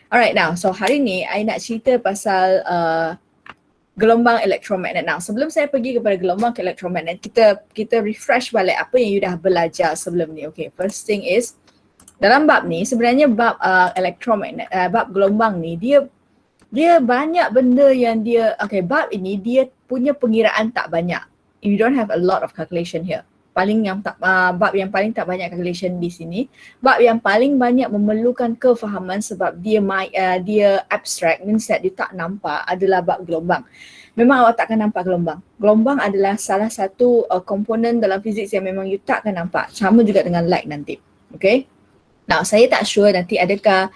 Alright, now, so hari ni I nak cerita pasal gelombang elektromagnet. Now, sebelum saya pergi kepada gelombang elektromagnet, kita refresh balik apa yang you dah belajar sebelum ni. Okay, first thing is, dalam bab ni, sebenarnya bab elektromagnet, bab gelombang ni, dia banyak benda yang bab ini dia punya pengiraan tak banyak. You don't have a lot of calculation here. Bab yang paling tak banyak calculation di sini, bab yang paling banyak memerlukan kefahaman sebab dia abstract, means that dia tak nampak, adalah bab gelombang. Memang awak takkan nampak gelombang. Gelombang adalah salah satu komponen dalam fizik yang memang you takkan nampak. Sama juga dengan light nanti. Okay. Now, saya tak sure nanti adakah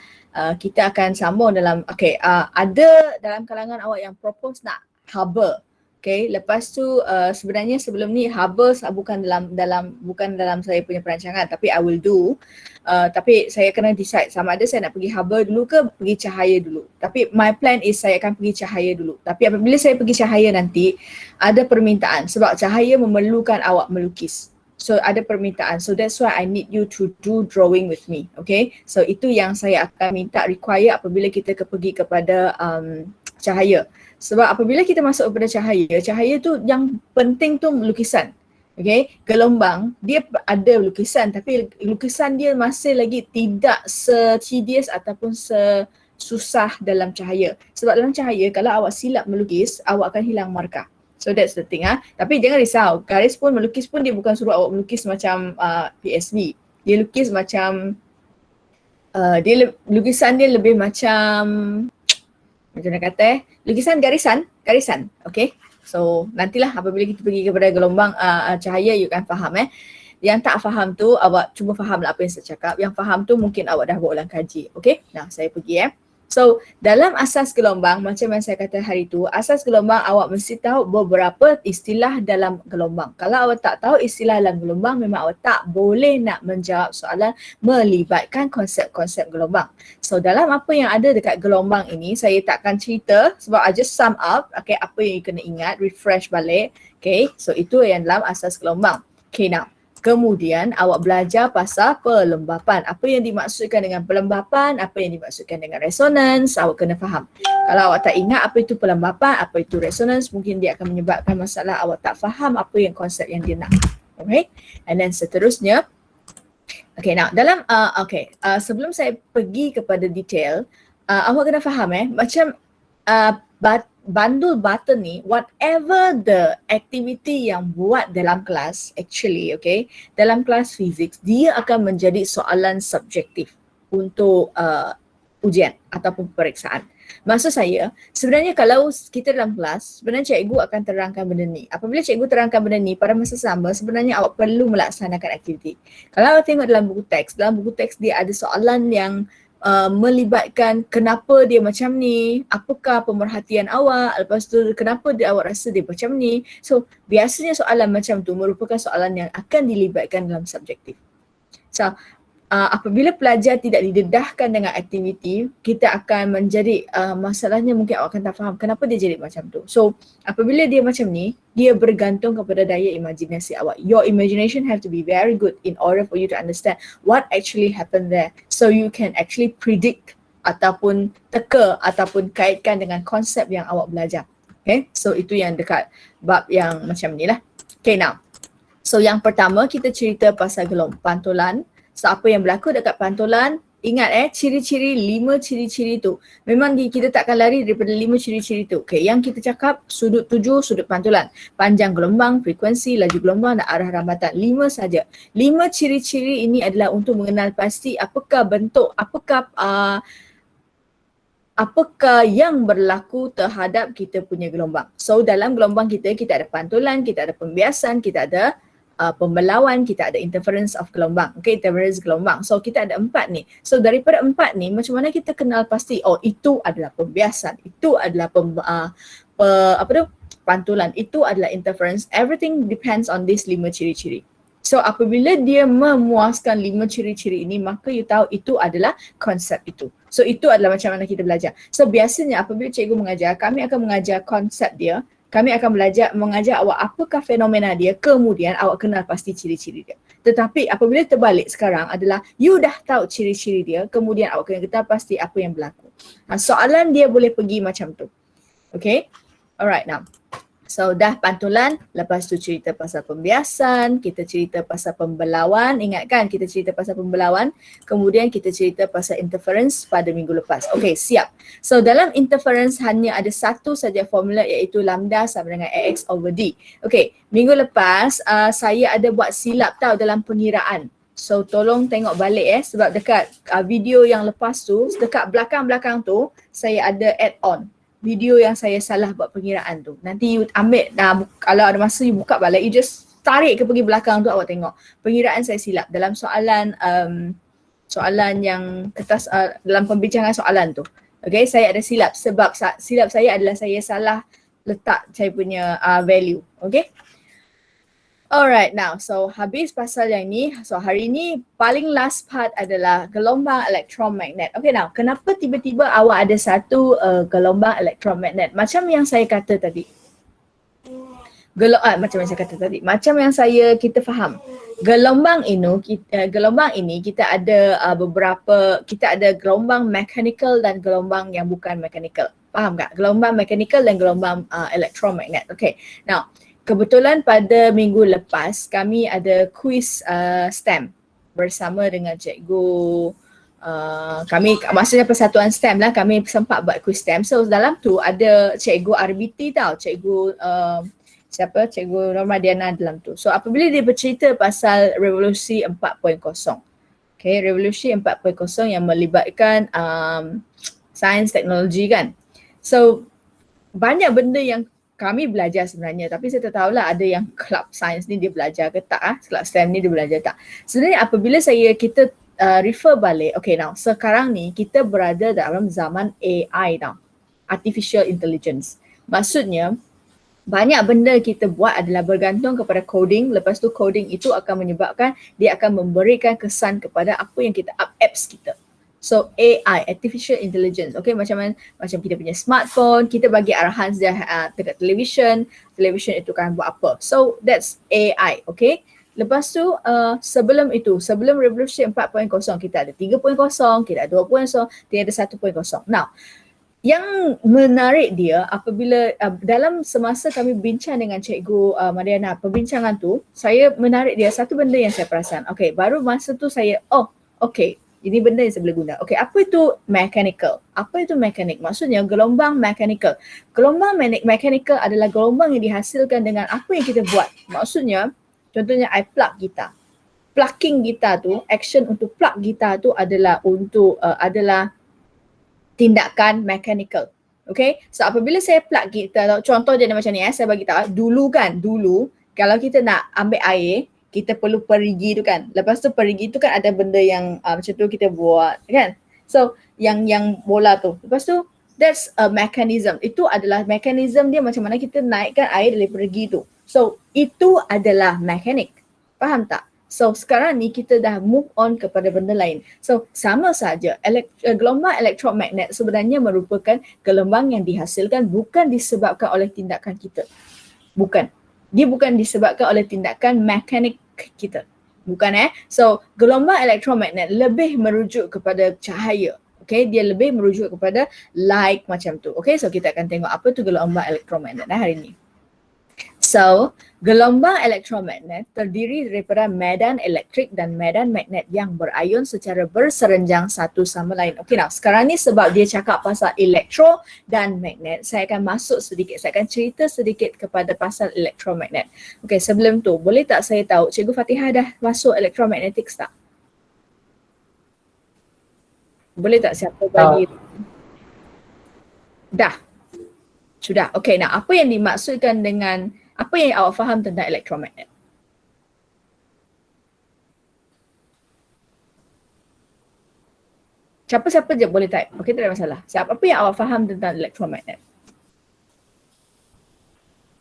kita akan sambung dalam, ada dalam kalangan awak yang propose nak Hubble. Okay, lepas tu sebenarnya sebelum ni Hubble bukan dalam saya punya perancangan, tapi I will do. Tapi saya kena decide sama ada saya nak pergi Hubble dulu ke pergi cahaya dulu. Tapi my plan is saya akan pergi cahaya dulu. Tapi apabila saya pergi cahaya nanti, ada permintaan sebab cahaya memerlukan awak melukis. So ada permintaan. So that's why I need you to do drawing with me. Okay. So itu yang saya akan minta require apabila kita pergi kepada cahaya. Sebab apabila kita masuk kepada cahaya tu yang penting tu lukisan. Okay. Gelombang dia ada lukisan tapi lukisan dia masih lagi tidak se-tedious ataupun susah dalam cahaya. Sebab dalam cahaya kalau awak silap melukis, awak akan hilang markah. So that's the thing. Tapi jangan risau, garis pun melukis pun dia bukan suruh awak melukis macam PSB. Dia lukis macam, lukisan dia lebih macam nak kata lukisan garisan, okay. So nantilah apabila kita pergi kepada gelombang cahaya, you akan faham Yang tak faham tu, awak cuba fahamlah apa yang saya cakap. Yang faham tu mungkin awak dah buat ulang kaji, okay. Nah, saya pergi So, dalam asas gelombang, macam yang saya kata hari tu, asas gelombang awak mesti tahu beberapa istilah dalam gelombang. Kalau awak tak tahu istilah dalam gelombang, memang awak tak boleh nak menjawab soalan melibatkan konsep-konsep gelombang. So, dalam apa yang ada dekat gelombang ini, saya takkan cerita sebab I just sum up, okay, apa yang you kena ingat, refresh balik. Okay, so itu yang dalam asas gelombang. Okay, now. Kemudian awak belajar pasal pelembapan. Apa yang dimaksudkan dengan pelembapan, apa yang dimaksudkan dengan resonans, awak kena faham. Kalau awak tak ingat apa itu pelembapan, apa itu resonans, mungkin dia akan menyebabkan masalah awak tak faham apa yang konsep yang dia nak. Okay? And then seterusnya, okay, now dalam, sebelum saya pergi kepada detail, awak kena faham macam bandul button ni, whatever the activity yang buat dalam kelas, actually, okay, dalam kelas fizik, dia akan menjadi soalan subjektif untuk ujian ataupun peperiksaan. Maksud saya, sebenarnya kalau kita dalam kelas, sebenarnya cikgu akan terangkan benda ni. Apabila cikgu terangkan benda ni, pada masa sama, sebenarnya awak perlu melaksanakan aktiviti. Kalau awak tengok dalam buku teks dia ada soalan yang melibatkan kenapa dia macam ni, apakah pemerhatian awak, lepas tu kenapa awak rasa dia macam ni. So biasanya soalan macam tu merupakan soalan yang akan dilibatkan dalam subjektif. So apabila pelajar tidak didedahkan dengan aktiviti, kita akan menjadi masalahnya mungkin awak akan tak faham kenapa dia jadi macam tu. So apabila dia macam ni, dia bergantung kepada daya imajinasi awak. Your imagination have to be very good in order for you to understand what actually happened there. So you can actually predict ataupun teka ataupun kaitkan dengan konsep yang awak belajar. Okay, so itu yang dekat bab yang macam ni lah. Okay, now. So yang pertama kita cerita pasal gelombang pantulan. So apa yang berlaku dekat pantulan, ingat ciri-ciri, 5 ciri-ciri tu. Memang kita takkan lari daripada 5 ciri-ciri tu. Okay, yang kita cakap sudut tuju, sudut pantulan, panjang gelombang, frekuensi, laju gelombang dan arah rambatan. 5 saja. 5 ciri-ciri ini adalah untuk mengenal pasti apakah bentuk, apakah yang berlaku terhadap kita punya gelombang. So dalam gelombang kita ada pantulan, kita ada pembiasan, kita ada pembelauan, kita ada interference of gelombang. Okay, interference gelombang. So kita ada 4 ni. So daripada 4 ni, macam mana kita kenal pasti, oh itu adalah pembiasan, itu adalah pantulan, itu adalah interference. Everything depends on these 5 ciri-ciri. So apabila dia memuaskan 5 ciri-ciri ini, maka you tahu itu adalah konsep itu. So itu adalah macam mana kita belajar. So biasanya apabila cikgu mengajar, kami akan mengajar konsep dia. Kami akan mengajar awak apakah fenomena dia, kemudian awak kenal pasti ciri-ciri dia. Tetapi apabila terbalik sekarang adalah you dah tahu ciri-ciri dia, kemudian awak kena ketahui pasti apa yang berlaku. Soalan dia boleh pergi macam tu. Okay, alright now. So dah pantulan, lepas tu cerita pasal pembiasan, kita cerita pasal pembelauan, ingat kan kita cerita pasal pembelauan, kemudian kita cerita pasal interference pada minggu lepas. Okay, siap. So dalam interference hanya ada satu saja formula iaitu lambda sama dengan AX over D. Okay, minggu lepas saya ada buat silap tau dalam pengiraan. So tolong tengok balik sebab dekat video yang lepas tu, dekat belakang-belakang tu saya ada add on video yang saya salah buat pengiraan tu. Nanti you ambil, kalau ada masa you buka balik, you just tarik ke pergi belakang tu, awak tengok. Pengiraan saya silap dalam soalan soalan yang kertas, dalam pembincangan soalan tu. Okay, saya ada silap sebab silap saya adalah saya salah letak saya punya value. Okay. Alright, now so habis pasal yang ni. So hari ni paling last part adalah gelombang elektromagnet. Okay, now kenapa tiba-tiba awak ada satu gelombang elektromagnet? Macam yang saya kata tadi. Macam yang saya kata tadi. Macam yang kita faham. Gelombang ini kita ada beberapa, kita ada gelombang mechanical dan gelombang yang bukan mechanical. Faham tak? Gelombang mechanical dan gelombang elektromagnet. Okay, now kebetulan pada minggu lepas kami ada quiz STEM bersama dengan cikgu kami, maksudnya persatuan STEM lah, kami sempat buat quiz STEM. So dalam tu ada cikgu RBT tau, cikgu cikgu Norma Diana dalam tu. So apabila dia bercerita pasal revolusi 4.0, okay, revolusi 4.0 yang melibatkan sains teknologi kan. So banyak benda yang kami belajar sebenarnya, tapi saya tak tahulah ada yang kelab sains ni dia belajar ke tak, kelab STEM ni dia belajar tak. Sebenarnya apabila kita refer balik, okay now sekarang ni kita berada dalam zaman AI tau, Artificial Intelligence. Maksudnya banyak benda kita buat adalah bergantung kepada coding, lepas tu coding itu akan menyebabkan dia akan memberikan kesan kepada apa yang kita apps kita. So AI, Artificial Intelligence, okay, macam kita punya smartphone, kita bagi arahan dekat television itu kan buat apa. So that's AI, okay. Lepas tu sebelum revolusi 4.0 kita ada 3.0, kita ada 2.0, kita ada 1.0. Now, yang menarik dia apabila dalam semasa kami bincang dengan cikgu Mariana, perbincangan tu, saya menarik dia satu benda yang saya perasan. Okay, baru masa tu saya, okay, ini benda yang saya boleh guna. Okay, apa itu mechanical? Apa itu mekanik? Maksudnya gelombang mechanical. Gelombang mechanical adalah gelombang yang dihasilkan dengan apa yang kita buat. Maksudnya, contohnya I plug gitar. Plucking gitar tu, action untuk plug gitar tu adalah adalah tindakan mechanical. Okay, so apabila saya plug gitar, contoh dia macam ni, saya bagi tahu, dulu kalau kita nak ambil air, kita perlu perigi tu kan. Lepas tu perigi tu kan ada benda yang macam tu kita buat kan. So yang bola tu. Lepas tu that's a mechanism. Itu adalah mechanism dia macam mana kita naikkan air dari perigi tu. So itu adalah mekanik. Faham tak? So sekarang ni kita dah move on kepada benda lain. So sama saja gelombang elektromagnet sebenarnya merupakan gelombang yang dihasilkan bukan disebabkan oleh tindakan kita. Bukan. Dia bukan disebabkan oleh tindakan mekanik kita. Bukan So gelombang elektromagnet lebih merujuk kepada cahaya. Okay, dia lebih merujuk kepada light macam tu. Okay, so kita akan tengok apa tu gelombang elektromagnet hari ni. So, gelombang elektromagnet terdiri daripada medan elektrik dan medan magnet yang berayun secara berserenjang satu sama lain. Okey, now sekarang ni sebab dia cakap pasal elektro dan magnet, saya akan saya akan cerita sedikit kepada pasal elektromagnet. Okey, sebelum tu, boleh tak saya tahu Cikgu Fatihah dah masuk electromagnetics tak? Boleh tak siapa bagi? Dah. Sudah. Okey, nah apa yang dimaksudkan dengan apa yang awak faham tentang elektromagnet? Siapa-siapa je boleh type. Okey, tak ada masalah. Apa yang awak faham tentang elektromagnet?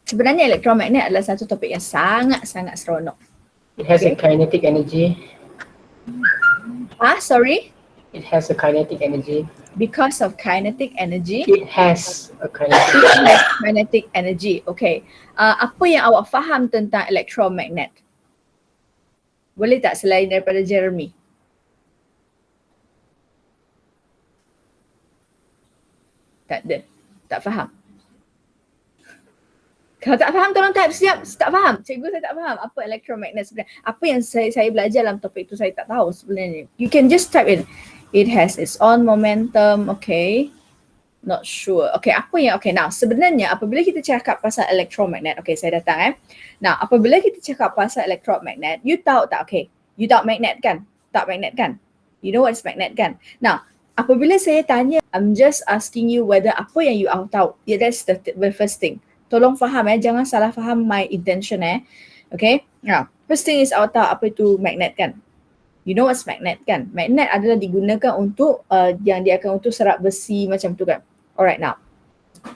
Sebenarnya elektromagnet adalah satu topik yang sangat-sangat seronok. It has a kinetic energy. Sorry? It has a kinetic energy. Because of kinetic energy? It has a kinetic energy. Okay. Apa yang awak faham tentang elektromagnet? Boleh tak selain daripada Jeremy? Tak ada. Tak faham. Kalau tak faham tolong type siap. Tak faham. Cikgu saya tak faham apa electromagnet sebenarnya. Apa yang saya belajar dalam topik itu saya tak tahu sebenarnya. You can just type in. It has its own momentum. Okay. Not sure. Okay, apa yang, okay, now sebenarnya apabila kita cakap pasal electromagnet, okay, saya datang Now, apabila kita cakap pasal electromagnet, you tahu tak, okay, you tahu magnet kan? Tak magnet kan? You know what is magnet kan? Now, apabila saya tanya, I'm just asking you whether apa yang you tahu. Yeah, that's the first thing. Tolong faham jangan salah faham my intention Okay, now, first thing is awak tahu apa itu magnet kan? You know what's magnet kan? Magnet adalah digunakan untuk yang dia akan untuk serap besi macam tu kan. Alright, now.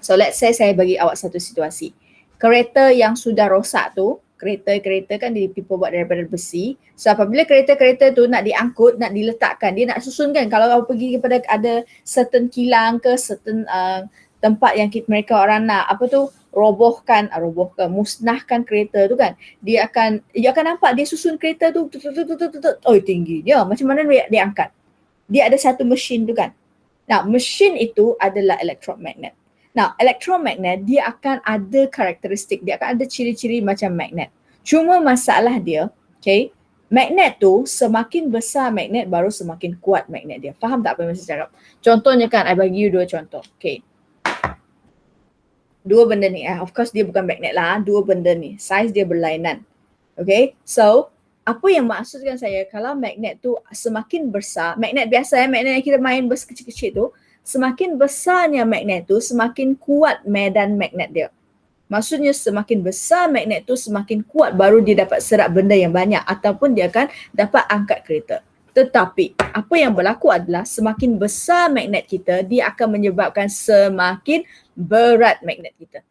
So let's say saya bagi awak satu situasi. Kereta yang sudah rosak tu, kereta kan people buat daripada besi. So apabila kereta-kereta tu nak diangkut, nak diletakkan, dia nak susunkan. Kalau awak pergi kepada ada certain kilang ke certain tempat yang mereka orang nak robohkan, musnahkan kereta tu kan. Dia akan nampak dia susun kereta tu tinggi dia. Macam mana dia angkat? Dia ada satu mesin tu kan. Now, mesin itu adalah electromagnet. Now, electromagnet dia akan ada karakteristik, dia akan ada ciri-ciri macam magnet. Cuma masalah dia, okay, magnet tu semakin besar magnet baru semakin kuat magnet dia. Faham tak apa yang saya cakap? Contohnya kan, I bagi you dua contoh. Okay. Dua benda ni, of course dia bukan magnet lah, dua benda ni, size dia berlainan. Okay, so apa yang maksudkan saya, kalau magnet tu semakin besar, magnet biasa magnet yang kita main bus kecil-kecil tu, semakin besarnya magnet tu, semakin kuat medan magnet dia. Maksudnya semakin besar magnet tu, semakin kuat baru dia dapat serap benda yang banyak ataupun dia akan dapat angkat kereta. Tetapi apa yang berlaku adalah semakin besar magnet kita, dia akan menyebabkan semakin berat magnet kita.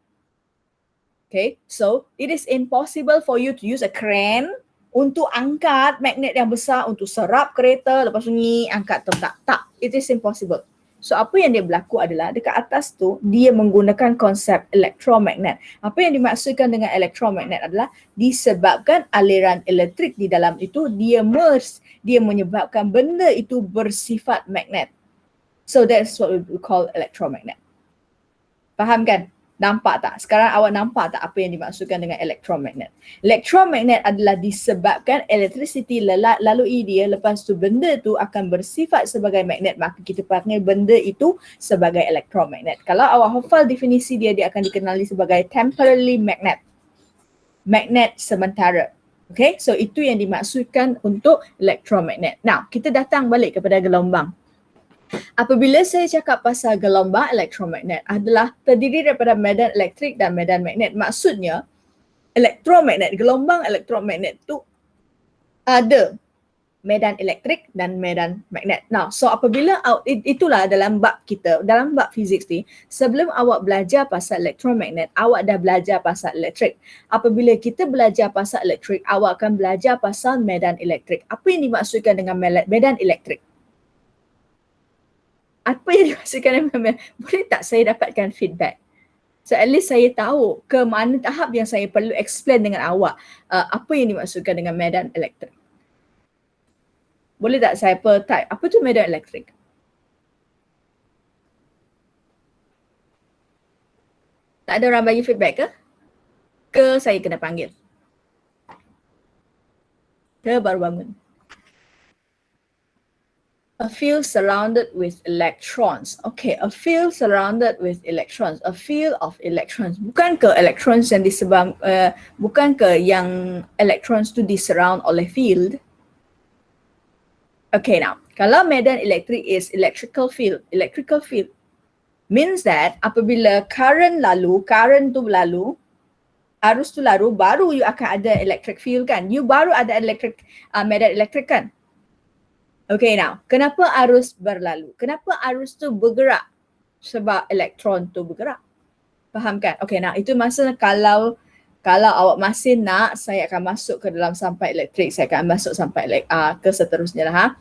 Okay, so it is impossible for you to use a crane untuk angkat magnet yang besar untuk serap kereta lepas tu angkat tak. It is impossible. So apa yang dia berlaku adalah dekat atas tu dia menggunakan konsep elektromagnet. Apa yang dimaksudkan dengan elektromagnet adalah disebabkan aliran elektrik di dalam itu dia menyebabkan benda itu bersifat magnet. So that's what we call electromagnet. Faham kan? Nampak tak? Sekarang awak nampak tak apa yang dimaksudkan dengan elektromagnet? Elektromagnet adalah disebabkan elektrisiti lalui dia, lepas tu benda tu akan bersifat sebagai magnet, maka kita panggil benda itu sebagai elektromagnet. Kalau awak hafal definisi dia, dia akan dikenali sebagai temporary magnet. Magnet sementara. Okay, so itu yang dimaksudkan untuk elektromagnet. Now, kita datang balik kepada gelombang. Apabila saya cakap pasal gelombang elektromagnet adalah terdiri daripada medan elektrik dan medan magnet. Maksudnya elektromagnet, gelombang elektromagnet tu ada medan elektrik dan medan magnet. Now, so apabila itulah dalam bab kita, dalam bab fizik ni, sebelum awak belajar pasal elektromagnet, awak dah belajar pasal elektrik. Apabila kita belajar pasal elektrik, awak akan belajar pasal medan elektrik. Apa yang dimaksudkan dengan medan elektrik? Apa yang dimaksudkan dengan boleh tak saya dapatkan feedback? So at least saya tahu ke mana tahap yang saya perlu explain dengan awak apa yang dimaksudkan dengan medan elektrik. Boleh tak saya type apa tu medan elektrik? Tak ada orang bagi feedback ke? Ke saya kena panggil? Ke baru bangun? A field surrounded with electrons. Okay, a field surrounded with electrons. A field of electrons. Bukan ke electrons yang bukan ke yang electrons tu disurround oleh field? Okay, now, kalau medan elektrik is electrical field means that apabila current tu lalu, arus tu lalu, baru you akan ada electric field kan? You baru ada medan elektrik kan? Okay, now, kenapa arus berlalu? Kenapa arus tu bergerak? Sebab elektron tu bergerak. Faham kan? Okay, now itu maksudnya kalau awak masih nak, saya akan masuk ke dalam sampai elektrik. Saya akan masuk sampai ke seterusnya lah.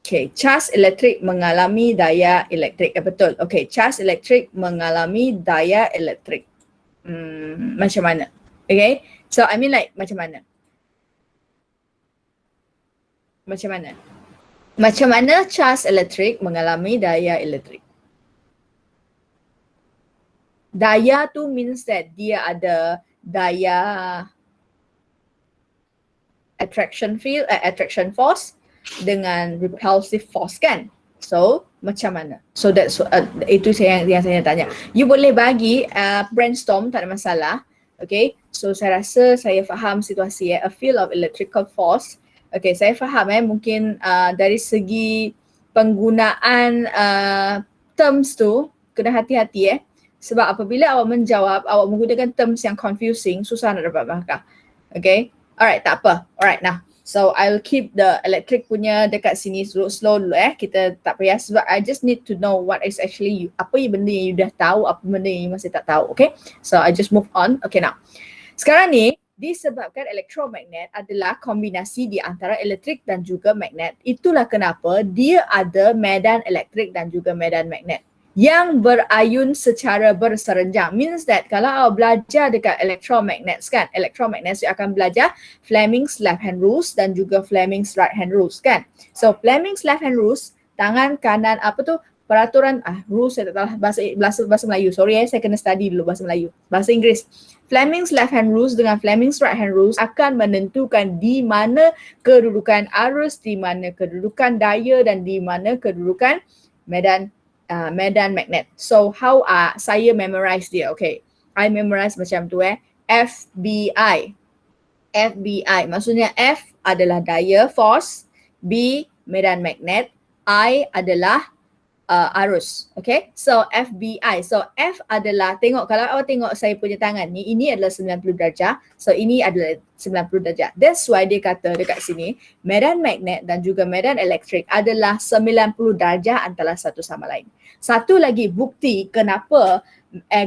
Okay, charge elektrik mengalami daya elektrik. Betul. Okay, charge elektrik mengalami daya elektrik. Macam mana? Okay, so I mean like macam mana? Macam mana? Macam mana cas elektrik mengalami daya elektrik? Daya tu means that dia ada daya attraction field, attraction force dengan repulsive force kan? So macam mana? So that's itu yang saya tanya. You boleh bagi brainstorm, tak ada masalah. Okay, so saya rasa saya faham situasi a field of electrical force. Okay, saya faham mungkin dari segi penggunaan terms tu kena hati-hati sebab apabila awak menjawab, awak menggunakan terms yang confusing, susah nak dapat markah. Okay, alright, tak apa. Alright, now so I'll keep the electric punya dekat sini slow dulu kita tak payah sebab I just need to know what is actually apa benda yang you dah tahu, apa benda yang you masih tak tahu. Okay, so I just move on. Okay, now sekarang ni disebabkan elektromagnet adalah kombinasi di antara elektrik dan juga magnet. Itulah kenapa dia ada medan elektrik dan juga medan magnet yang berayun secara berserenjang. Means that kalau awak belajar dekat electromagnets kan, electromagnets you akan belajar Fleming's left hand rules dan juga Fleming's right hand rules kan. So Fleming's left hand rules, tangan kanan apa tu, peraturan rules saya tak tahu bahasa Melayu. Sorry saya kena study dulu bahasa Melayu. Bahasa Inggeris. Fleming's left hand rules dengan Fleming's right hand rules akan menentukan di mana kedudukan arus, di mana kedudukan daya dan di mana kedudukan medan magnet. So how saya memorize dia? Okay, I memorize macam tu FBI. FBI maksudnya F adalah daya force, B medan magnet, I adalah arus. Okay, so FBI. So F adalah, tengok kalau awak tengok saya punya tangan ni, ini adalah 90 darjah. So ini adalah 90 darjah. That's why dia kata dekat sini medan magnet dan juga medan elektrik adalah 90 darjah antara satu sama lain. Satu lagi bukti kenapa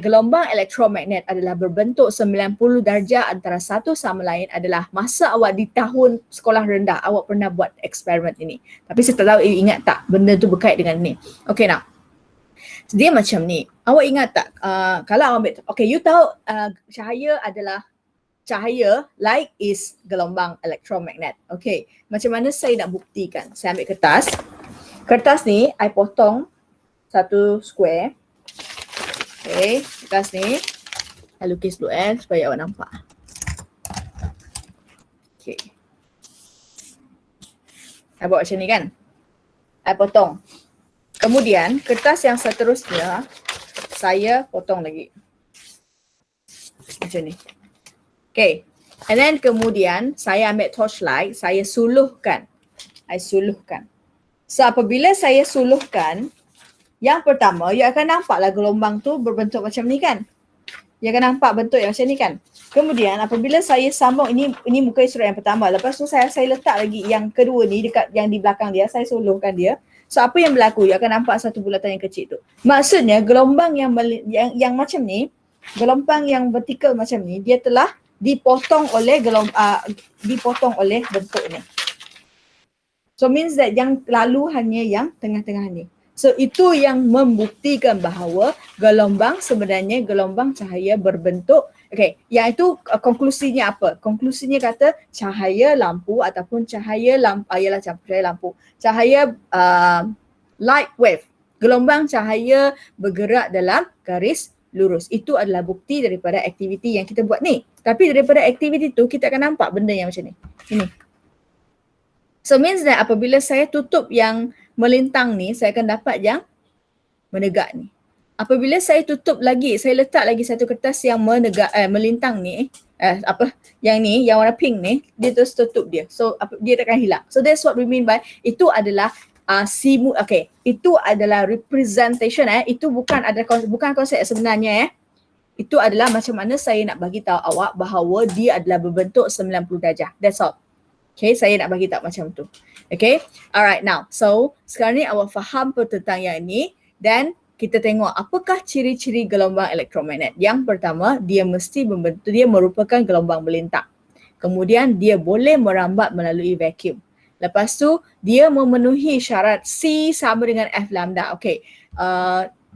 gelombang elektromagnet adalah berbentuk 90 darjah antara satu sama lain adalah masa awak di tahun sekolah rendah awak pernah buat eksperimen ini. Tapi saya tak tahu ingat tak benda tu berkait dengan ni. Okay, now dia macam ni. Awak ingat tak kalau awak ambil, okay, you tahu cahaya adalah cahaya, light is gelombang elektromagnet. Okay, macam mana saya nak buktikan? Saya ambil kertas. Kertas ni I potong satu square. Okay, kertas ni I lukis dulu supaya awak nampak. Okay, I buat macam ni kan, I potong. Kemudian kertas yang seterusnya saya potong lagi macam ni. Okay, and then kemudian saya ambil torchlight, saya suluhkan. I suluhkan. So apabila saya suluhkan, yang pertama, you akan nampaklah gelombang tu berbentuk macam ni kan. You akan nampak bentuk yang macam ni kan. Kemudian apabila saya sambung, ini muka surat yang pertama. Lepas tu saya letak lagi yang kedua ni dekat yang di belakang dia, saya suluhkan dia. So apa yang berlaku? You akan nampak satu bulatan yang kecil tu. Maksudnya gelombang yang macam ni, gelombang yang vertikal macam ni, dia telah dipotong oleh bentuk ni. So means that yang lalu hanya yang tengah-tengah ni. So itu yang membuktikan bahawa gelombang sebenarnya gelombang cahaya berbentuk, okay, yang itu konklusinya apa? Konklusinya kata cahaya lampu ataupun cahaya lampu, cahaya light wave, gelombang cahaya bergerak dalam garis lurus. Itu adalah bukti daripada aktiviti yang kita buat ni. Tapi daripada aktiviti tu kita akan nampak benda yang macam ni. Ini. So means that apabila saya tutup yang melintang ni, saya akan dapat yang menegak ni. Apabila saya tutup lagi, saya letak lagi satu kertas yang melintang ni, yang ni, yang warna pink ni, dia terus tutup dia. So dia takkan hilang. So that's what we mean by itu adalah okay, itu adalah representation itu bukan konsep sebenarnya Itu adalah macam mana saya nak bagi tahu awak bahawa dia adalah berbentuk 90 darjah. That's all. Okay, saya nak bagi tahu macam tu. Okay, alright, now so sekarang ni awak faham tentang yang ini dan kita tengok apakah ciri-ciri gelombang elektromagnet. Yang pertama, dia merupakan gelombang melintang. Kemudian dia boleh merambat melalui vacuum. Lepas tu dia memenuhi syarat C sama dengan F lambda. Okay,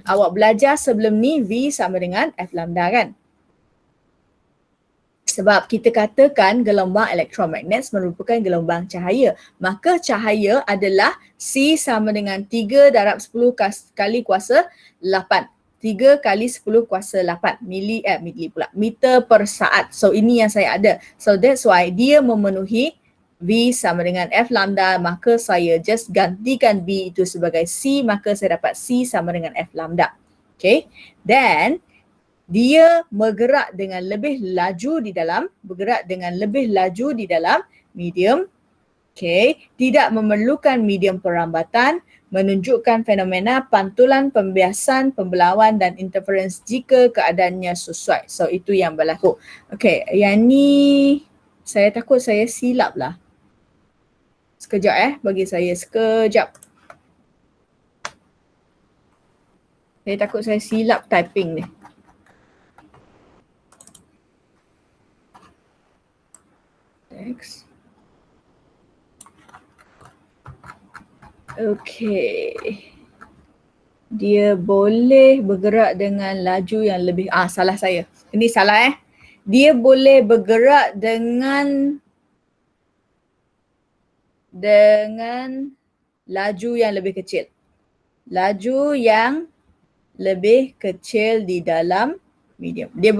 awak belajar sebelum ni V sama dengan F lambda kan? C Sebab kita katakan gelombang elektromagnet merupakan gelombang cahaya. Maka cahaya adalah C sama dengan 3 darab 10 kali kuasa 8. 3 kali 10 kuasa 8 meter per saat. So ini yang saya ada. So that's why dia memenuhi V sama dengan F lambda, maka saya just gantikan B itu sebagai C, maka saya dapat C sama dengan F lambda. Okay. Then dia bergerak dengan lebih laju di dalam medium. Okay. Tidak memerlukan medium perambatan, menunjukkan fenomena pantulan, pembiasan, pembelauan dan interference jika keadaannya sesuai. So itu yang berlaku. Okay, yang ni saya takut saya silap lah. Sekejap bagi saya sekejap. Saya takut saya silap typing ni. Next. Okay. Dia boleh bergerak dengan laju yang lebih, salah saya. Ini salah Dia boleh bergerak dengan laju yang lebih kecil. Laju yang lebih kecil di dalam medium. Dia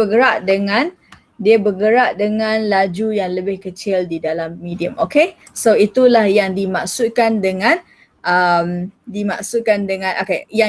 bergerak dengan laju yang lebih kecil di dalam medium. Okay. So itulah yang dimaksudkan dengan yang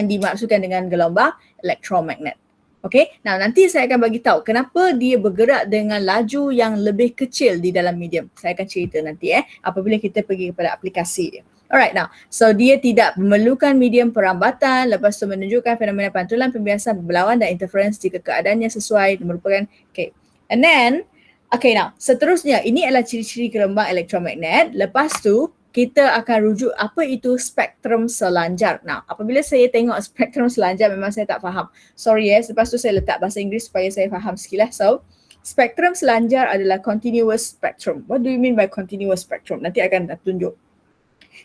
dimaksudkan dengan gelombang elektromagnet. Okay. Nah, nanti saya akan bagi tahu kenapa dia bergerak dengan laju yang lebih kecil di dalam medium. Saya akan cerita nanti apabila kita pergi kepada aplikasi dia. Alright, now. So dia tidak memerlukan medium perambatan, lepas tu menunjukkan fenomena pantulan, pembiasan, pembelauan dan interference jika keadaannya sesuai, merupakan okay. And then now seterusnya ini adalah ciri-ciri gelombang elektromagnet. Lepas tu kita akan rujuk apa itu spektrum selanjar. Nah, apabila saya tengok spektrum selanjar memang saya tak faham. Sorry lepas tu saya letak bahasa Inggeris supaya saya faham sikit lah. So, spektrum selanjar adalah continuous spectrum. What do you mean by continuous spectrum? Nanti akan tunjuk.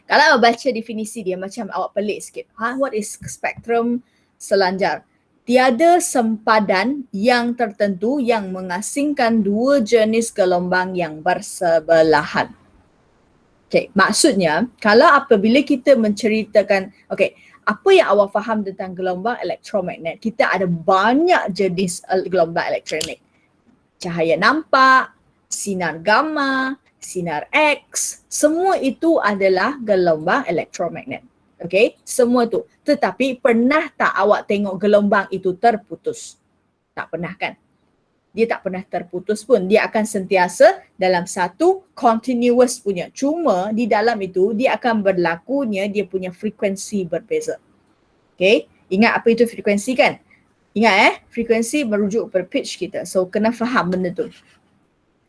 Kalau awak baca definisi dia macam awak pelik sikit. What is spektrum selanjar? Tiada sempadan yang tertentu yang mengasingkan dua jenis gelombang yang bersebelahan. Okay, maksudnya kalau apabila kita menceritakan, apa yang awak faham tentang gelombang elektromagnet, kita ada banyak jenis gelombang elektromagnet. Cahaya nampak, sinar gamma, sinar X, semua itu adalah gelombang elektromagnet. Okay, semua tu. Tetapi pernah tak awak tengok gelombang itu terputus? Tak pernah kan? Dia tak pernah terputus pun. Dia akan sentiasa dalam satu continuous punya. Cuma di dalam itu dia akan berlakunya dia punya frekuensi berbeza. Okay, ingat apa itu frekuensi kan? Ingat frekuensi merujuk per pitch kita. So kena faham benda tu.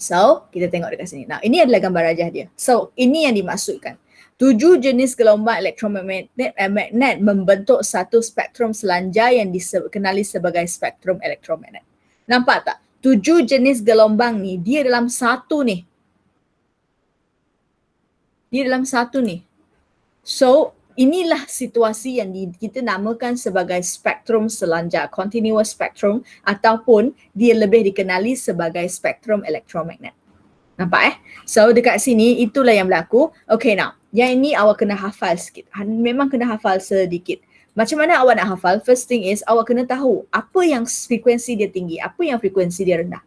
So kita tengok dekat sini. Nah, ini adalah gambar rajah dia. So ini yang dimaksudkan. 7 jenis gelombang elektromagnet membentuk satu spektrum selanjar yang dikenali sebagai spektrum elektromagnet. Nampak tak? 7 jenis gelombang ni, dia dalam satu ni. So, inilah situasi yang kita namakan sebagai spektrum selanjar, continuous spectrum, ataupun dia lebih dikenali sebagai spektrum elektromagnet. Nampak So dekat sini itulah yang berlaku. Okay, now yang ini awak kena hafal sikit. Memang kena hafal sedikit. Macam mana awak nak hafal? First thing is awak kena tahu apa yang frekuensi dia tinggi, apa yang frekuensi dia rendah.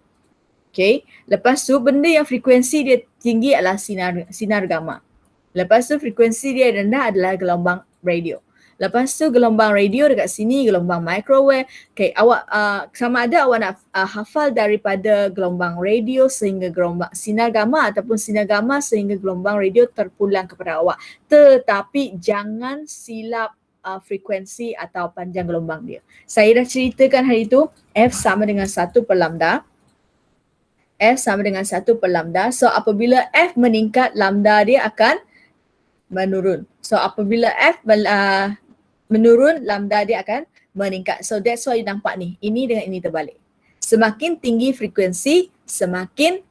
Okay, lepas tu benda yang frekuensi dia tinggi adalah sinar gamma. Lepas tu frekuensi dia rendah adalah gelombang radio. Lepas tu gelombang radio dekat sini gelombang microwave. Okay, awak sama ada awak nak hafal daripada gelombang radio sehingga gelombang sinar gamma ataupun sinar gamma sehingga gelombang radio terpulang kepada awak. Tetapi jangan silap frekuensi atau panjang gelombang dia. Saya dah ceritakan hari itu F sama dengan 1 per lambda. F sama dengan 1 per lambda. So apabila F meningkat, lambda dia akan menurun. So apabila F menurun, lambda dia akan meningkat. So that's why you nampak ni. Ini dengan ini terbalik. Semakin tinggi frekuensi, semakin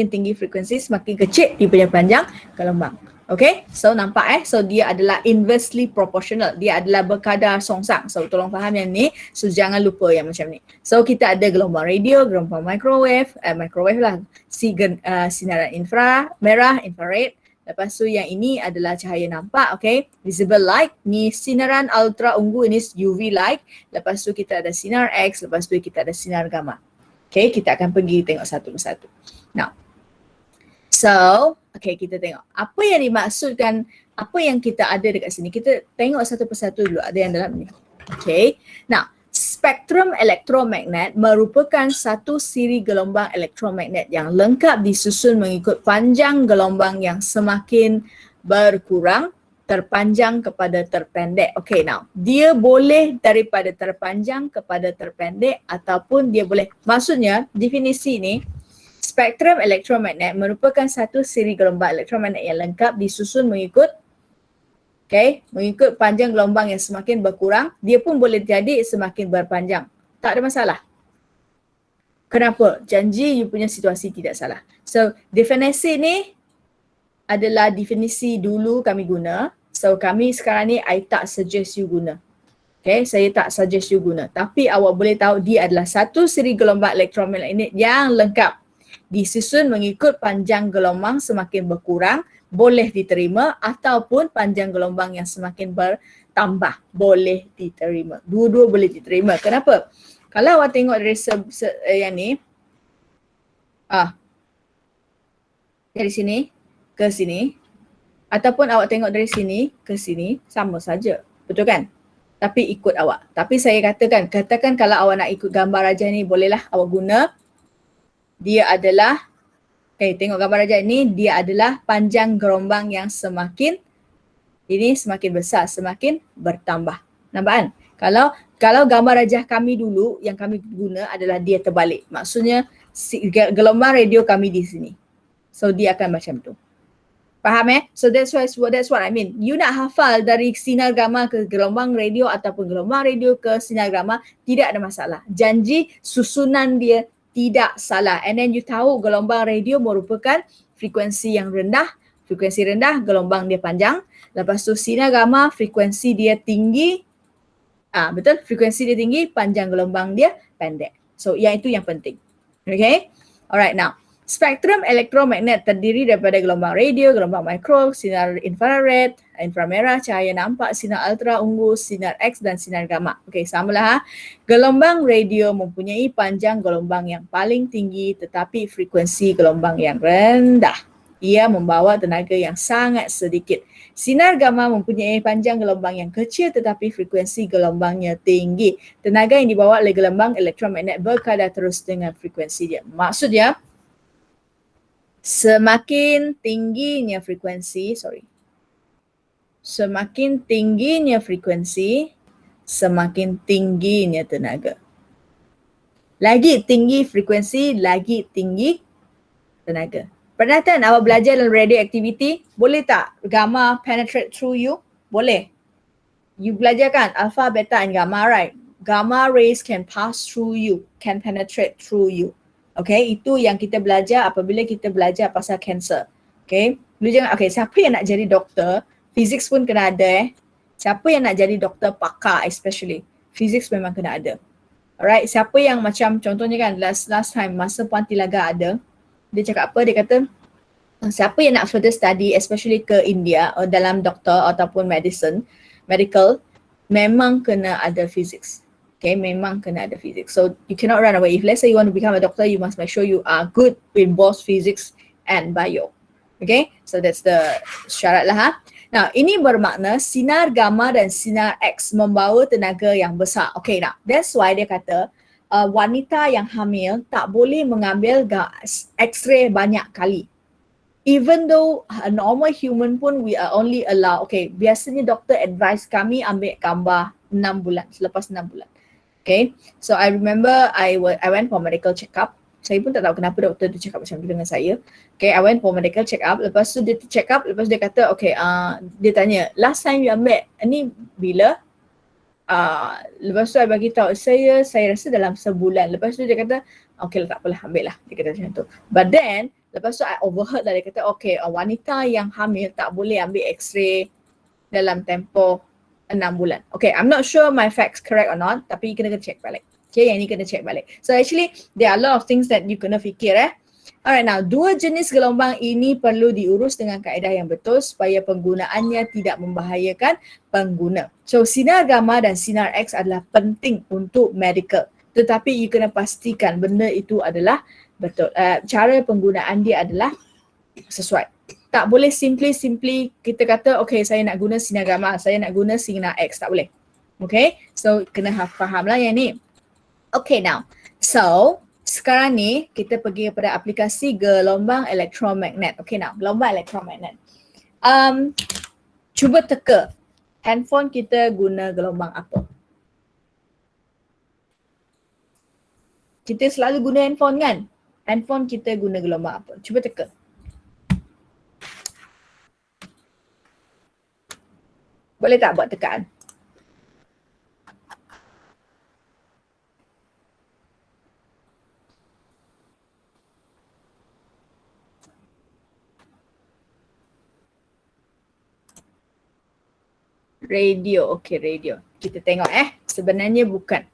tinggi frekuensi, semakin kecil dia punya panjang gelombang. Okay, so nampak so dia adalah inversely proportional. Dia adalah berkadar songsang. So tolong faham yang ni. So jangan lupa yang macam ni. So kita ada gelombang radio, gelombang microwave lah. Sinaran merah, infrared. Lepas tu yang ini adalah cahaya nampak, okay. Visible light, ni sinaran ultra ungu, ini UV light. Lepas tu kita ada sinar X, lepas tu kita ada sinar gamma. Okay, kita akan pergi tengok satu persatu. Now, so, okay, kita tengok. Apa yang dimaksudkan, apa yang kita ada dekat sini. Kita tengok satu persatu dulu, ada yang dalam ni. Okay, now, spektrum elektromagnet merupakan satu siri gelombang elektromagnet yang lengkap disusun mengikut panjang gelombang yang semakin berkurang, terpanjang kepada terpendek. Okay, now, dia boleh daripada terpanjang kepada terpendek ataupun dia boleh, maksudnya definisi ni, spektrum elektromagnet merupakan satu siri gelombang elektromagnet yang lengkap disusun mengikut mengikut panjang gelombang yang semakin berkurang, dia pun boleh jadi semakin berpanjang. Tak ada masalah. Kenapa? Janji you punya situasi tidak salah. So, definisi ni adalah definisi dulu kami guna. So, kami sekarang ni, I tak suggest you guna. Okay, saya tak suggest you guna. Tapi awak boleh tahu dia adalah satu siri gelombang elektromagnet yang lengkap. Disusun mengikut panjang gelombang semakin berkurang, boleh diterima, ataupun panjang gelombang yang semakin bertambah, boleh diterima. Dua-dua boleh diterima. Kenapa? Kalau awak tengok dari yang ni, dari sini ke sini, ataupun awak tengok dari sini ke sini, sama saja. Betul kan? Tapi ikut awak. Tapi saya katakan kalau awak nak ikut gambar raja ni, bolehlah awak guna. Dia adalah, tengok gambar raja ini, dia adalah panjang gelombang yang semakin besar, semakin bertambah. Nampak kan? Kalau gambar rajah kami dulu, yang kami guna adalah dia terbalik. Maksudnya gelombang radio kami di sini. So dia akan macam tu. Faham So that's what I mean. You nak hafal dari sinar gamma ke gelombang radio ataupun gelombang radio ke sinar gamma, tidak ada masalah. Janji susunan dia tidak salah. And then you tahu gelombang radio merupakan frekuensi yang rendah. Frekuensi rendah, gelombang dia panjang. Lepas tu sinar gamma, frekuensi dia tinggi. Betul? Frekuensi dia tinggi, panjang gelombang dia pendek. So yang itu yang penting. Okay? Alright, now. Spektrum elektromagnet terdiri daripada gelombang radio, gelombang mikro, sinar infrared, inframerah, cahaya nampak, sinar ultra ungu, sinar X dan sinar gamma. Okey, samalah. Gelombang radio mempunyai panjang gelombang yang paling tinggi tetapi frekuensi gelombang yang rendah. Ia membawa tenaga yang sangat sedikit. Sinar gamma mempunyai panjang gelombang yang kecil tetapi frekuensi gelombangnya tinggi. Tenaga yang dibawa oleh gelombang elektromagnet berkadar terus dengan frekuensi dia. Maksudnya, semakin tingginya frekuensi, semakin tingginya tenaga. Lagi tinggi frekuensi, lagi tinggi tenaga. Pernah tak awak belajar dalam radioactivity? Boleh tak gamma penetrate through you? Boleh. You belajar kan alpha, beta and gamma, right? Gamma rays can pass through you, can penetrate through you. Okay, itu yang kita belajar apabila kita belajar pasal kanser. Okay, siapa yang nak jadi doktor, fiziks pun kena ada Siapa yang nak jadi doktor pakar especially, fiziks memang kena ada. Alright, siapa yang macam contohnya kan last time masa Puan Tilaga ada, dia cakap apa, dia kata siapa yang nak further study especially ke India dalam doktor ataupun medical, memang kena ada fiziks. Okay, memang kena ada physics. So you cannot run away. If let's say you want to become a doctor, you must make sure you are good in both physics and bio. Okay, so that's the syarat lah. Now, ini bermakna sinar gamma dan sinar X membawa tenaga yang besar. Okay, now that's why dia kata wanita yang hamil tak boleh mengambil X-ray banyak kali. Even though a normal human pun we are only allowed, biasanya doktor advise kami ambil gambar 6 bulan, selepas 6 bulan. Okay, so I remember I went for medical check-up. Saya pun tak tahu kenapa doktor tu cakap macam tu dengan saya. Okay, I went for medical check-up. Lepas tu dia check up, lepas dia kata, dia tanya, last time you ambil ni bila? Lepas tu I bagi tahu, saya rasa dalam sebulan. Lepas tu dia kata, tak apalah, ambil lah. Dia kata macam tu. But then, Lepas tu I overheard lah, dia kata okay, wanita yang hamil tak boleh ambil x-ray dalam tempoh 6 bulan. Okay, I'm not sure my facts correct or not, tapi kena check balik. Okay, yang ni kena check balik. So actually there are a lot of things that you kena fikir Alright, now dua jenis gelombang ini perlu diurus dengan kaedah yang betul supaya penggunaannya tidak membahayakan pengguna. So sinar gamma dan sinar X adalah penting untuk medical. Tetapi you kena pastikan benda itu adalah betul. Cara penggunaan dia adalah sesuai. Tak boleh simply kita kata okay, saya nak guna sinar gamma, saya nak guna sinar X, tak boleh. Okay, so kena fahamlah yang ni. Okay, now so sekarang ni kita pergi kepada aplikasi gelombang elektromagnet. Okay, now gelombang elektromagnet. Cuba teka handphone kita guna gelombang apa? Kita selalu guna handphone kan? Handphone kita guna gelombang apa? Cuba teka. Boleh tak buat tekaan? Radio, okay, radio. Kita tengok sebenarnya bukan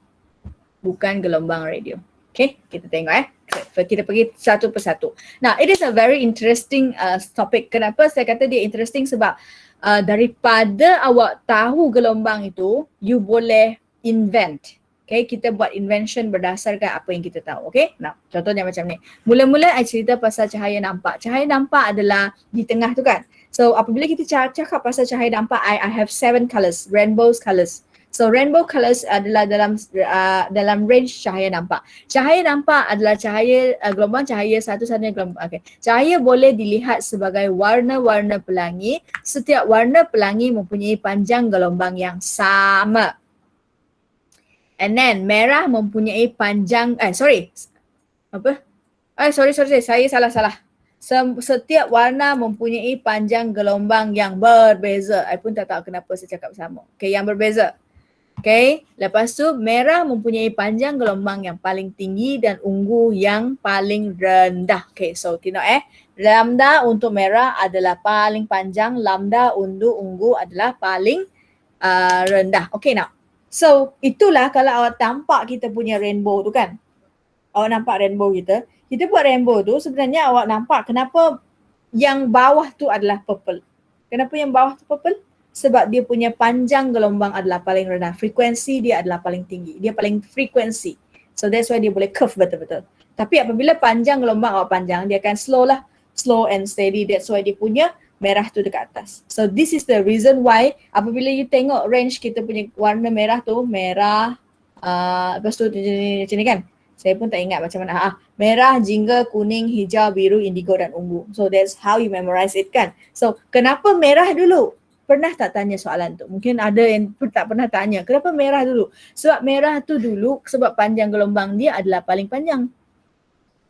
gelombang radio. Okay, kita tengok kita pergi satu persatu. Now, it is a very interesting topic. Kenapa saya kata dia interesting? Sebab daripada awak tahu gelombang itu, you boleh invent. Okay, kita buat invention berdasarkan apa yang kita tahu. Okay, now contohnya macam ni. Mula-mula I cerita pasal cahaya nampak. Cahaya nampak adalah di tengah tu kan. So apabila kita cakap pasal cahaya nampak, I have 7 colors, rainbow colors. So rainbow colors adalah dalam range cahaya nampak. Cahaya nampak adalah cahaya gelombang cahaya satu-satunya gelombang. Okay. Cahaya boleh dilihat sebagai warna-warna pelangi. Setiap warna pelangi mempunyai panjang gelombang yang sama. And then merah mempunyai panjang sorry, saya salah. Setiap warna mempunyai panjang gelombang yang berbeza. I pun tak tahu kenapa saya cakap sama. Okay, yang berbeza. Okay, lepas tu merah mempunyai panjang gelombang yang paling tinggi dan ungu yang paling rendah. Okay, so tengok lambda untuk merah adalah paling panjang, lambda untuk ungu adalah paling rendah. Okay, now. So itulah kalau awak nampak kita punya rainbow tu kan. Awak nampak rainbow kita. Kita buat rainbow tu sebenarnya awak nampak kenapa yang bawah tu adalah purple. Kenapa yang bawah tu purple? Sebab dia punya panjang gelombang adalah paling rendah. Frekuensi dia adalah paling tinggi. Dia paling frekuensi. So that's why dia boleh curve betul-betul. Tapi apabila panjang gelombang awak panjang, dia akan slow lah. Slow and steady. That's why dia punya merah tu dekat atas. So this is the reason why apabila you tengok range kita punya warna merah tu, merah, lepas tu macam ni kan. Saya pun tak ingat macam mana. Merah, jingga, kuning, hijau, biru, indigo dan ungu. So that's how you memorize it kan. So kenapa merah dulu? Pernah tak tanya soalan tu? Mungkin ada yang tak pernah tanya. Kenapa merah dulu? Sebab merah tu dulu sebab panjang gelombang dia adalah paling panjang.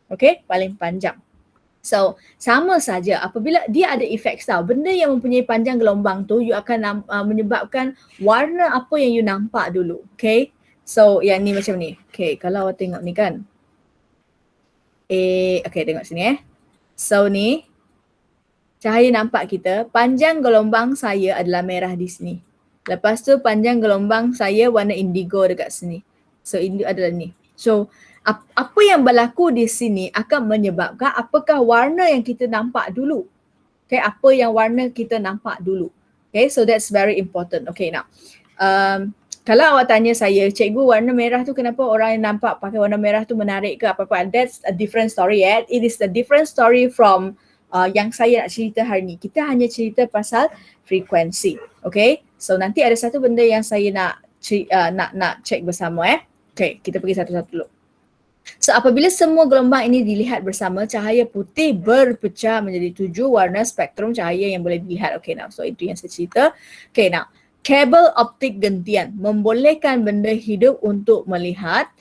Okay, paling panjang. So sama saja apabila dia ada efek tau. Benda yang mempunyai panjang gelombang tu you akan menyebabkan warna apa yang you nampak dulu. Okay. So yang ni macam ni. Okay, kalau awak tengok ni kan. Okay, tengok sini So ni cahaya nampak kita, panjang gelombang saya adalah merah di sini. Lepas tu panjang gelombang saya warna indigo dekat sini. So ini adalah ni. So apa yang berlaku di sini akan menyebabkan apakah warna yang kita nampak dulu. Okay, apa yang warna kita nampak dulu. Okay, so that's very important. Okay, now. Kalau awak tanya saya, cikgu warna merah tu kenapa orang yang nampak pakai warna merah tu menarik ke apa-apa, that's a different story It is a different story from yang saya nak cerita hari ni. Kita hanya cerita pasal frekuensi. Okay, so nanti ada satu benda yang saya nak check bersama Okay, kita pergi satu-satu dulu. So apabila semua gelombang ini dilihat bersama, cahaya putih berpecah menjadi 7 warna spektrum cahaya yang boleh dilihat. Okay, now so itu yang saya cerita. Okay, now kabel optik gentian membolehkan benda hidup untuk melihat.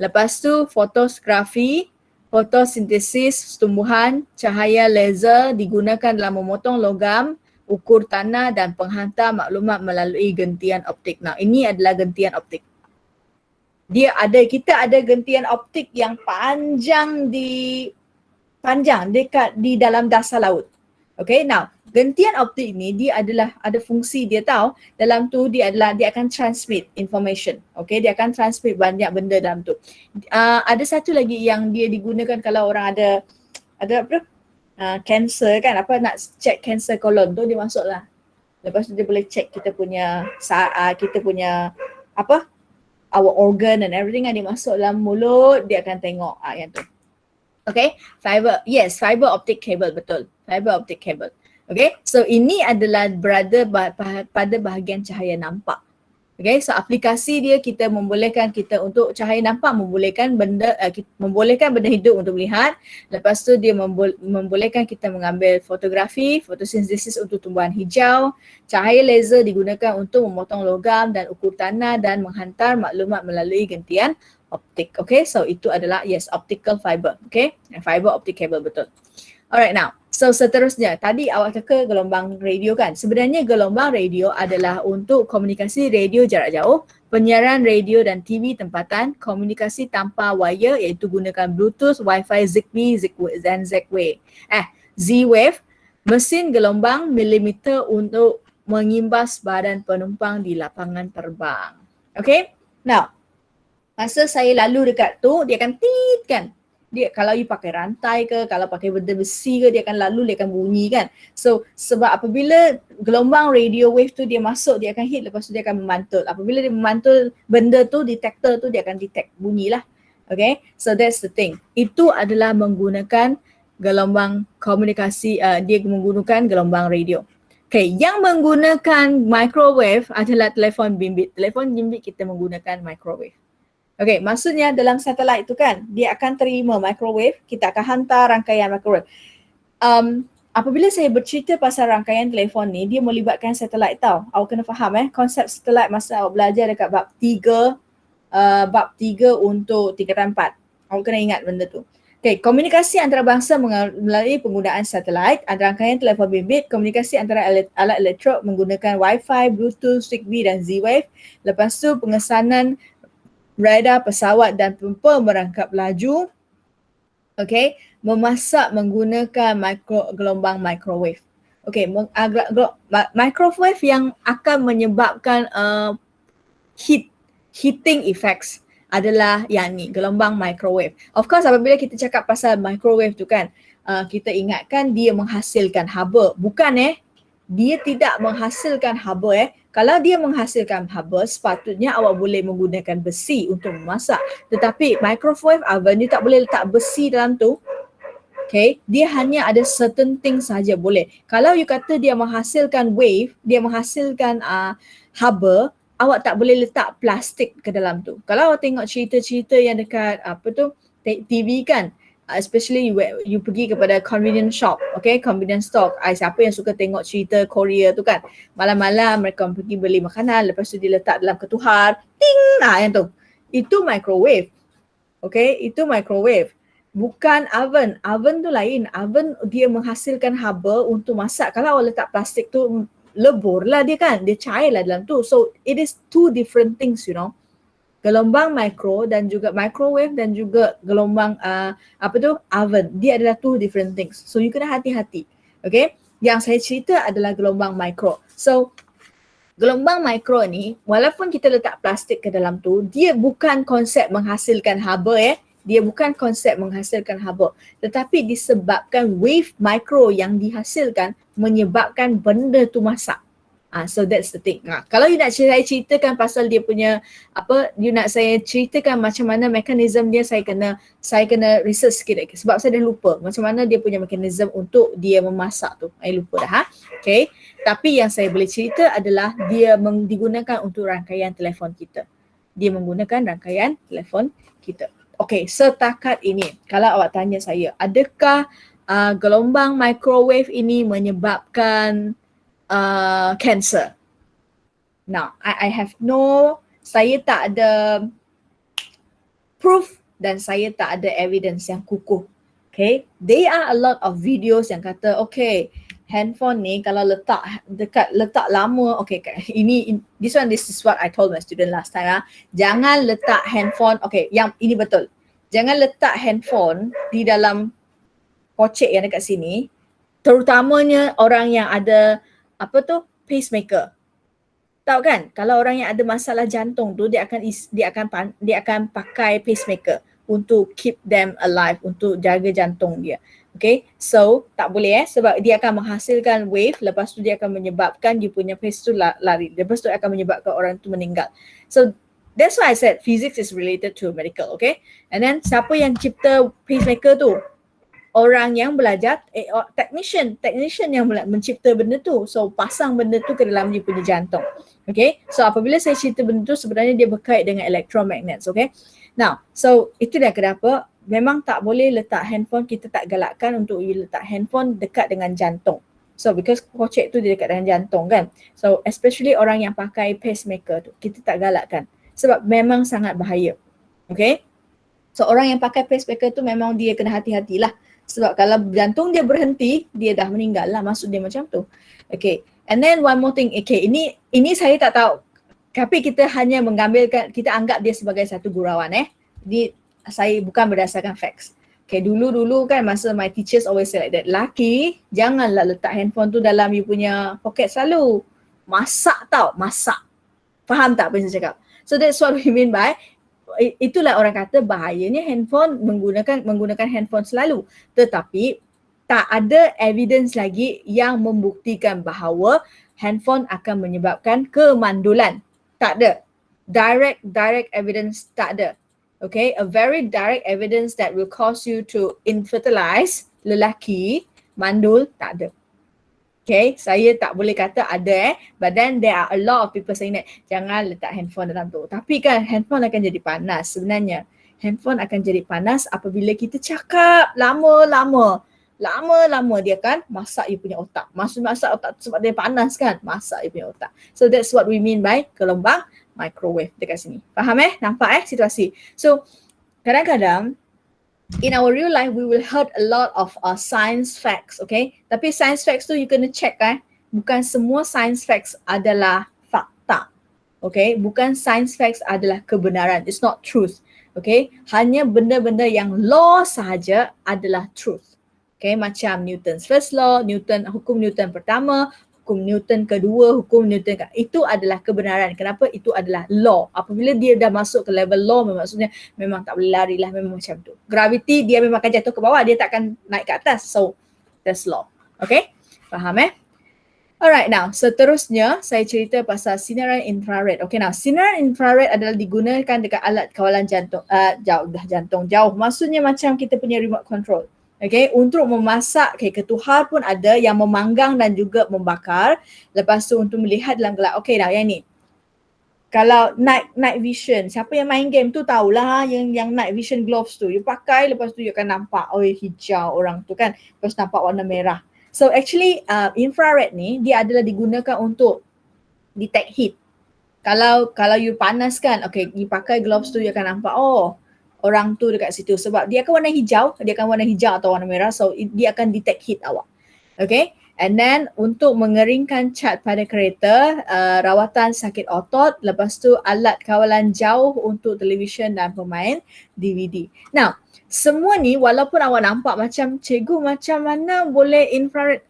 Lepas tu fotografi, fotosintesis tumbuhan, cahaya laser digunakan dalam memotong logam, ukur tanah dan penghantar maklumat melalui gentian optik. Nah, ini adalah gentian optik. Kita ada gentian optik yang panjang di panjang dekat di dalam dasar laut. Okay, now gentian optik ni dia adalah ada fungsi dia tahu dalam tu dia akan transmit information. Okay, dia akan transmit banyak benda dalam tu. Ada satu lagi yang dia digunakan kalau orang ada apa? Cancer kan, apa nak check cancer kolon tu dia masuklah. Lepas tu dia boleh check kita punya apa? Our organ and everything dia masuk dalam mulut, dia akan tengok yang tu. Okay, fiber optic cable, betul. Fiber optic cable. Okay, so ini adalah berada pada bahagian cahaya nampak. Okay, so aplikasi dia kita membolehkan kita untuk cahaya nampak, membolehkan benda hidup untuk melihat. Lepas tu dia membolehkan kita mengambil fotografi, fotosintesis untuk tumbuhan hijau. Cahaya laser digunakan untuk memotong logam dan ukur tanah dan menghantar maklumat melalui gentian optik. Okay, so itu adalah optical fiber. Okay, fiber optic cable, betul. Alright, now so seterusnya tadi awak cakap gelombang radio kan. Sebenarnya gelombang radio adalah untuk komunikasi radio jarak jauh, penyiaran radio dan TV tempatan, komunikasi tanpa wire iaitu gunakan Bluetooth, Wi-Fi, Zigbee dan Z-Wave. Z-Wave, mesin gelombang milimeter untuk mengimbas badan penumpang di lapangan terbang. Okay, now masa saya lalu dekat tu, dia akan tit kan. Dia kalau you pakai rantai ke, kalau pakai benda besi ke, dia akan lalu, dia akan bunyi kan. So sebab apabila gelombang radio wave tu dia masuk, dia akan hit, lepas tu dia akan memantul. Apabila dia memantul, benda tu, detector tu dia akan detect bunyi lah. Okay, so that's the thing. Itu adalah menggunakan gelombang komunikasi, dia menggunakan gelombang radio. Okay, yang menggunakan microwave adalah telefon bimbit. Telefon bimbit kita menggunakan microwave. Okay, maksudnya dalam satelit tu kan, dia akan terima microwave, kita akan hantar rangkaian microwave. Apabila saya bercerita pasal rangkaian telefon ni, dia melibatkan satelit tau. Awak kena faham konsep satelit masa awak belajar dekat bab 3 untuk tingkatan 4. Awak kena ingat benda tu. Okay, komunikasi antarabangsa melalui penggunaan satelit, ada rangkaian telefon bimbit, komunikasi antara alat elektrod menggunakan Wi-Fi, Bluetooth, Zigbee dan Z-Wave. Lepas tu pengesanan radar pesawat dan pemerangkap laju, okay, memasak menggunakan gelombang microwave. Okay, microwave yang akan menyebabkan heating effects adalah yang ni, gelombang microwave. Of course apabila kita cakap pasal microwave tu kan, kita ingatkan dia menghasilkan haba. Bukan dia tidak menghasilkan haba Kalau dia menghasilkan haba, sepatutnya awak boleh menggunakan besi untuk memasak. Tetapi microwave oven dia tak boleh letak besi dalam tu. Okay, dia hanya ada certain things saja boleh. Kalau you kata dia menghasilkan wave, dia menghasilkan haba, awak tak boleh letak plastik ke dalam tu. Kalau awak tengok cerita-cerita yang dekat TV kan, especially you pergi kepada convenience shop, okay, convenience store. Siapa yang suka tengok cerita Korea tu kan, malam-malam mereka pergi beli makanan, lepas tu dia letak dalam ketuhar, ting, yang tu. Itu microwave. Okay, itu microwave. Bukan oven. Oven tu lain. Oven dia menghasilkan haba untuk masak. Kalau awak letak plastik tu, lebur lah dia kan, dia cair lah dalam tu. So it is two different things, you know. Gelombang micro dan juga microwave dan juga gelombang oven, dia adalah two different things. So you kena hati-hati. Okay, yang saya cerita adalah gelombang micro. So gelombang micro ni, walaupun kita letak plastik ke dalam tu, dia bukan konsep menghasilkan haba dia bukan konsep menghasilkan haba, tetapi disebabkan wave micro yang dihasilkan menyebabkan benda tu masak. So that's the thing. Kalau you nak saya ceritakan pasal dia punya you nak saya ceritakan macam mana mekanisme dia, saya kena research sikit lagi sebab saya dah lupa macam mana dia punya mekanisme untuk dia memasak tu. Saya lupa dah. Okay. Tapi yang saya boleh cerita adalah dia digunakan untuk rangkaian telefon kita. Dia menggunakan rangkaian telefon kita. Okay, setakat ini kalau awak tanya saya, adakah gelombang microwave ini menyebabkan cancer? Now, I have saya tak ada proof dan saya tak ada evidence yang kukuh. Okay, there are a lot of videos yang kata, okay, handphone ni kalau letak lama, okay, this is what I told my student last time. Jangan letak handphone, okay, yang ini betul. Jangan letak handphone di dalam kocek yang dekat sini, terutamanya orang yang ada pacemaker. Tahu kan, kalau orang yang ada masalah jantung tu dia akan pakai pacemaker untuk keep them alive, untuk jaga jantung dia. Okay, so tak boleh sebab dia akan menghasilkan wave, lepas tu dia akan menyebabkan dia punya pace tu lari, lepas tu akan menyebabkan orang tu meninggal. So that's why I said physics is related to medical, okay? And then siapa yang cipta pacemaker tu? Orang yang belajar, technician yang mencipta benda tu. So pasang benda tu ke dalam dia punya jantung. Okay, so apabila saya cerita benda tu sebenarnya dia berkait dengan electromagnets, okay? Now, so itulah kenapa memang tak boleh letak handphone, kita tak galakkan untuk you letak handphone dekat dengan jantung. So because kocek tu dia dekat dengan jantung kan. So especially orang yang pakai pacemaker tu, kita tak galakkan sebab memang sangat bahaya. Okay, so orang yang pakai pacemaker tu memang dia kena hati-hatilah. Sebab kalau jantung dia berhenti, dia dah meninggal lah, maksud dia macam tu. Okay, and then one more thing, okay, ini saya tak tahu, tapi kita hanya kita anggap dia sebagai satu gurauan saya bukan berdasarkan facts. Okay, dulu kan masa my teachers always say like that, laki janganlah letak handphone tu dalam you punya poket selalu. Masak tau, masak. Faham tak apa yang saya cakap? So that's what we mean by, itulah orang kata bahayanya handphone, menggunakan handphone selalu. Tetapi tak ada evidence lagi yang membuktikan bahawa handphone akan menyebabkan kemandulan. Tak ada. Direct evidence tak ada. Okay, a very direct evidence that will cause you to infertilize, lelaki, mandul, tak ada. Okay, saya tak boleh kata ada but then there are a lot of people saying that jangan letak handphone dalam tu. Tapi kan handphone akan jadi panas sebenarnya. Handphone akan jadi panas apabila kita cakap lama-lama dia kan masak you punya otak. Masak otak sebab dia panas kan, masak you punya otak. So that's what we mean by gelombang microwave dekat sini. Faham Nampak situasi. So kadang-kadang in our real life we will heard a lot of science facts, okay? Tapi science facts tu you kena check bukan semua science facts adalah fakta. Okay? Bukan science facts adalah kebenaran. It's not truth. Okay? Hanya benda-benda yang law sahaja adalah truth. Okay? Macam Newton's first law, hukum Newton pertama, hukum Newton kedua, hukum Newton itu adalah kebenaran. Kenapa? Itu adalah law. Apabila dia dah masuk ke level law, maksudnya memang tak boleh lari lah, memang macam tu. Gravity dia memang akan jatuh ke bawah, dia tak akan naik ke atas. So that's law. Okay? Faham Alright, now seterusnya saya cerita pasal sinaran infrared. Okay, now sinaran infrared adalah digunakan dekat alat kawalan jantung, jauh. Maksudnya macam kita punya remote control. Okay, untuk memasak, ketuhar pun ada yang memanggang dan juga membakar. Lepas tu untuk melihat dalam gelap. Okay, now yang ni. Kalau night vision, siapa yang main game tu tahulah yang night vision gloves tu. You pakai, lepas tu you akan nampak, hijau orang tu kan. Lepas nampak warna merah. So actually infrared ni, dia adalah digunakan untuk detect heat. Kalau you panas kan, okay, you pakai gloves tu, you akan nampak, orang tu dekat situ sebab dia akan warna hijau atau warna merah, so dia akan detect heat awak. Okay, and then untuk mengeringkan cat pada kereta, rawatan sakit otot, lepas tu alat kawalan jauh untuk televisyen dan pemain DVD. Now, semua ni walaupun awak nampak macam cikgu macam mana boleh infrared,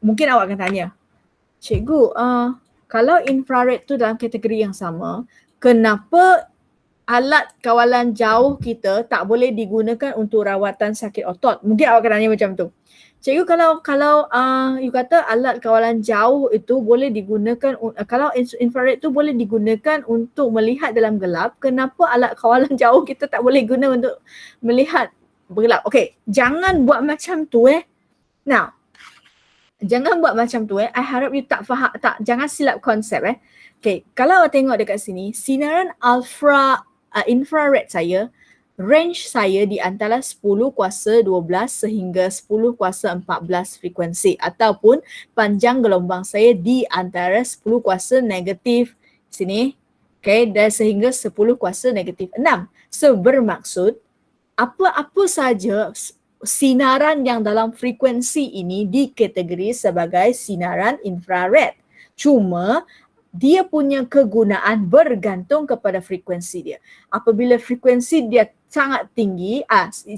mungkin awak akan tanya, cikgu kalau infrared tu dalam kategori yang sama, kenapa alat kawalan jauh kita tak boleh digunakan untuk rawatan sakit otot? Mungkin awak akan tanya macam tu. Cikgu, kalau you kata alat kawalan jauh itu boleh digunakan, kalau infrared tu boleh digunakan untuk melihat dalam gelap, kenapa alat kawalan jauh kita tak boleh guna untuk melihat bergelap? Okay, jangan buat macam tu Now, jangan buat macam tu I harap you tak faham, jangan silap konsep Okay, kalau awak tengok dekat sini, sinaran infrared saya, range saya di antara 10 kuasa 12 sehingga 10 kuasa 14 frekuensi, ataupun panjang gelombang saya di antara 10 kuasa negatif sini, okay, dan sehingga 10 kuasa negatif 6. So bermaksud apa-apa saja sinaran yang dalam frekuensi ini dikategori sebagai sinaran infrared. Cuma dia punya kegunaan bergantung kepada frekuensi dia. Apabila frekuensi dia sangat tinggi,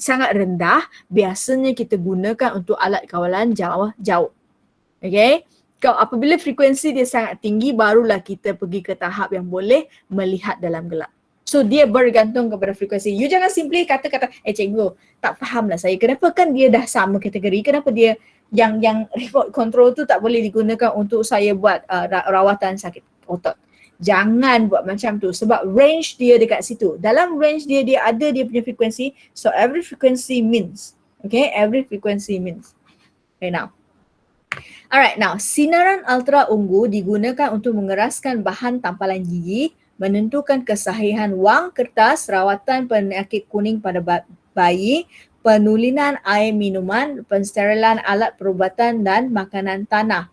sangat rendah, biasanya kita gunakan untuk alat kawalan jauh. Okay? Kalau apabila frekuensi dia sangat tinggi, barulah kita pergi ke tahap yang boleh melihat dalam gelap. So dia bergantung kepada frekuensi. You jangan simply kata-kata, cikgu, tak faham lah saya. Kenapa kan dia dah sama kategori? Kenapa dia yang remote control tu tak boleh digunakan untuk saya buat rawatan sakit otot? Jangan buat macam tu sebab range dia dekat situ. Dalam range dia ada dia punya frekuensi. So every frequency means. Okay, every frequency means. Okay, now. Alright, now sinaran ultra ungu digunakan untuk mengeraskan bahan tampalan gigi, menentukan kesahihan wang kertas, rawatan penyakit kuning pada bayi, penulinan air minuman, pensterilan alat perubatan dan makanan tanah,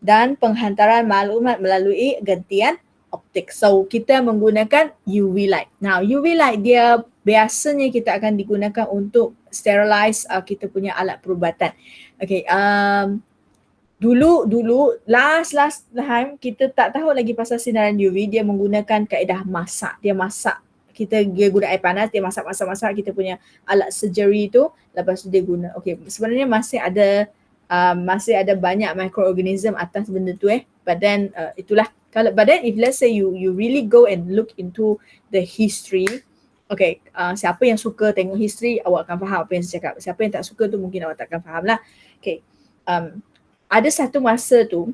dan penghantaran maklumat melalui gentian optik. So kita menggunakan UV light. Now UV light dia biasanya kita akan digunakan untuk sterilize kita punya alat perubatan. Okay, Dulu last time kita tak tahu lagi pasal sinaran UV, dia menggunakan kaedah masak. Dia masak, dia guna air panas, dia masak kita punya alat surgery tu, lepas tu dia guna. Okay, sebenarnya masih ada banyak microorganism atas benda tu but then itulah. But then if let's say you really go and look into the history, okay, siapa yang suka tengok history, awak akan faham apa yang saya cakap. Siapa yang tak suka tu mungkin awak takkan faham lah. Okay, ada satu masa tu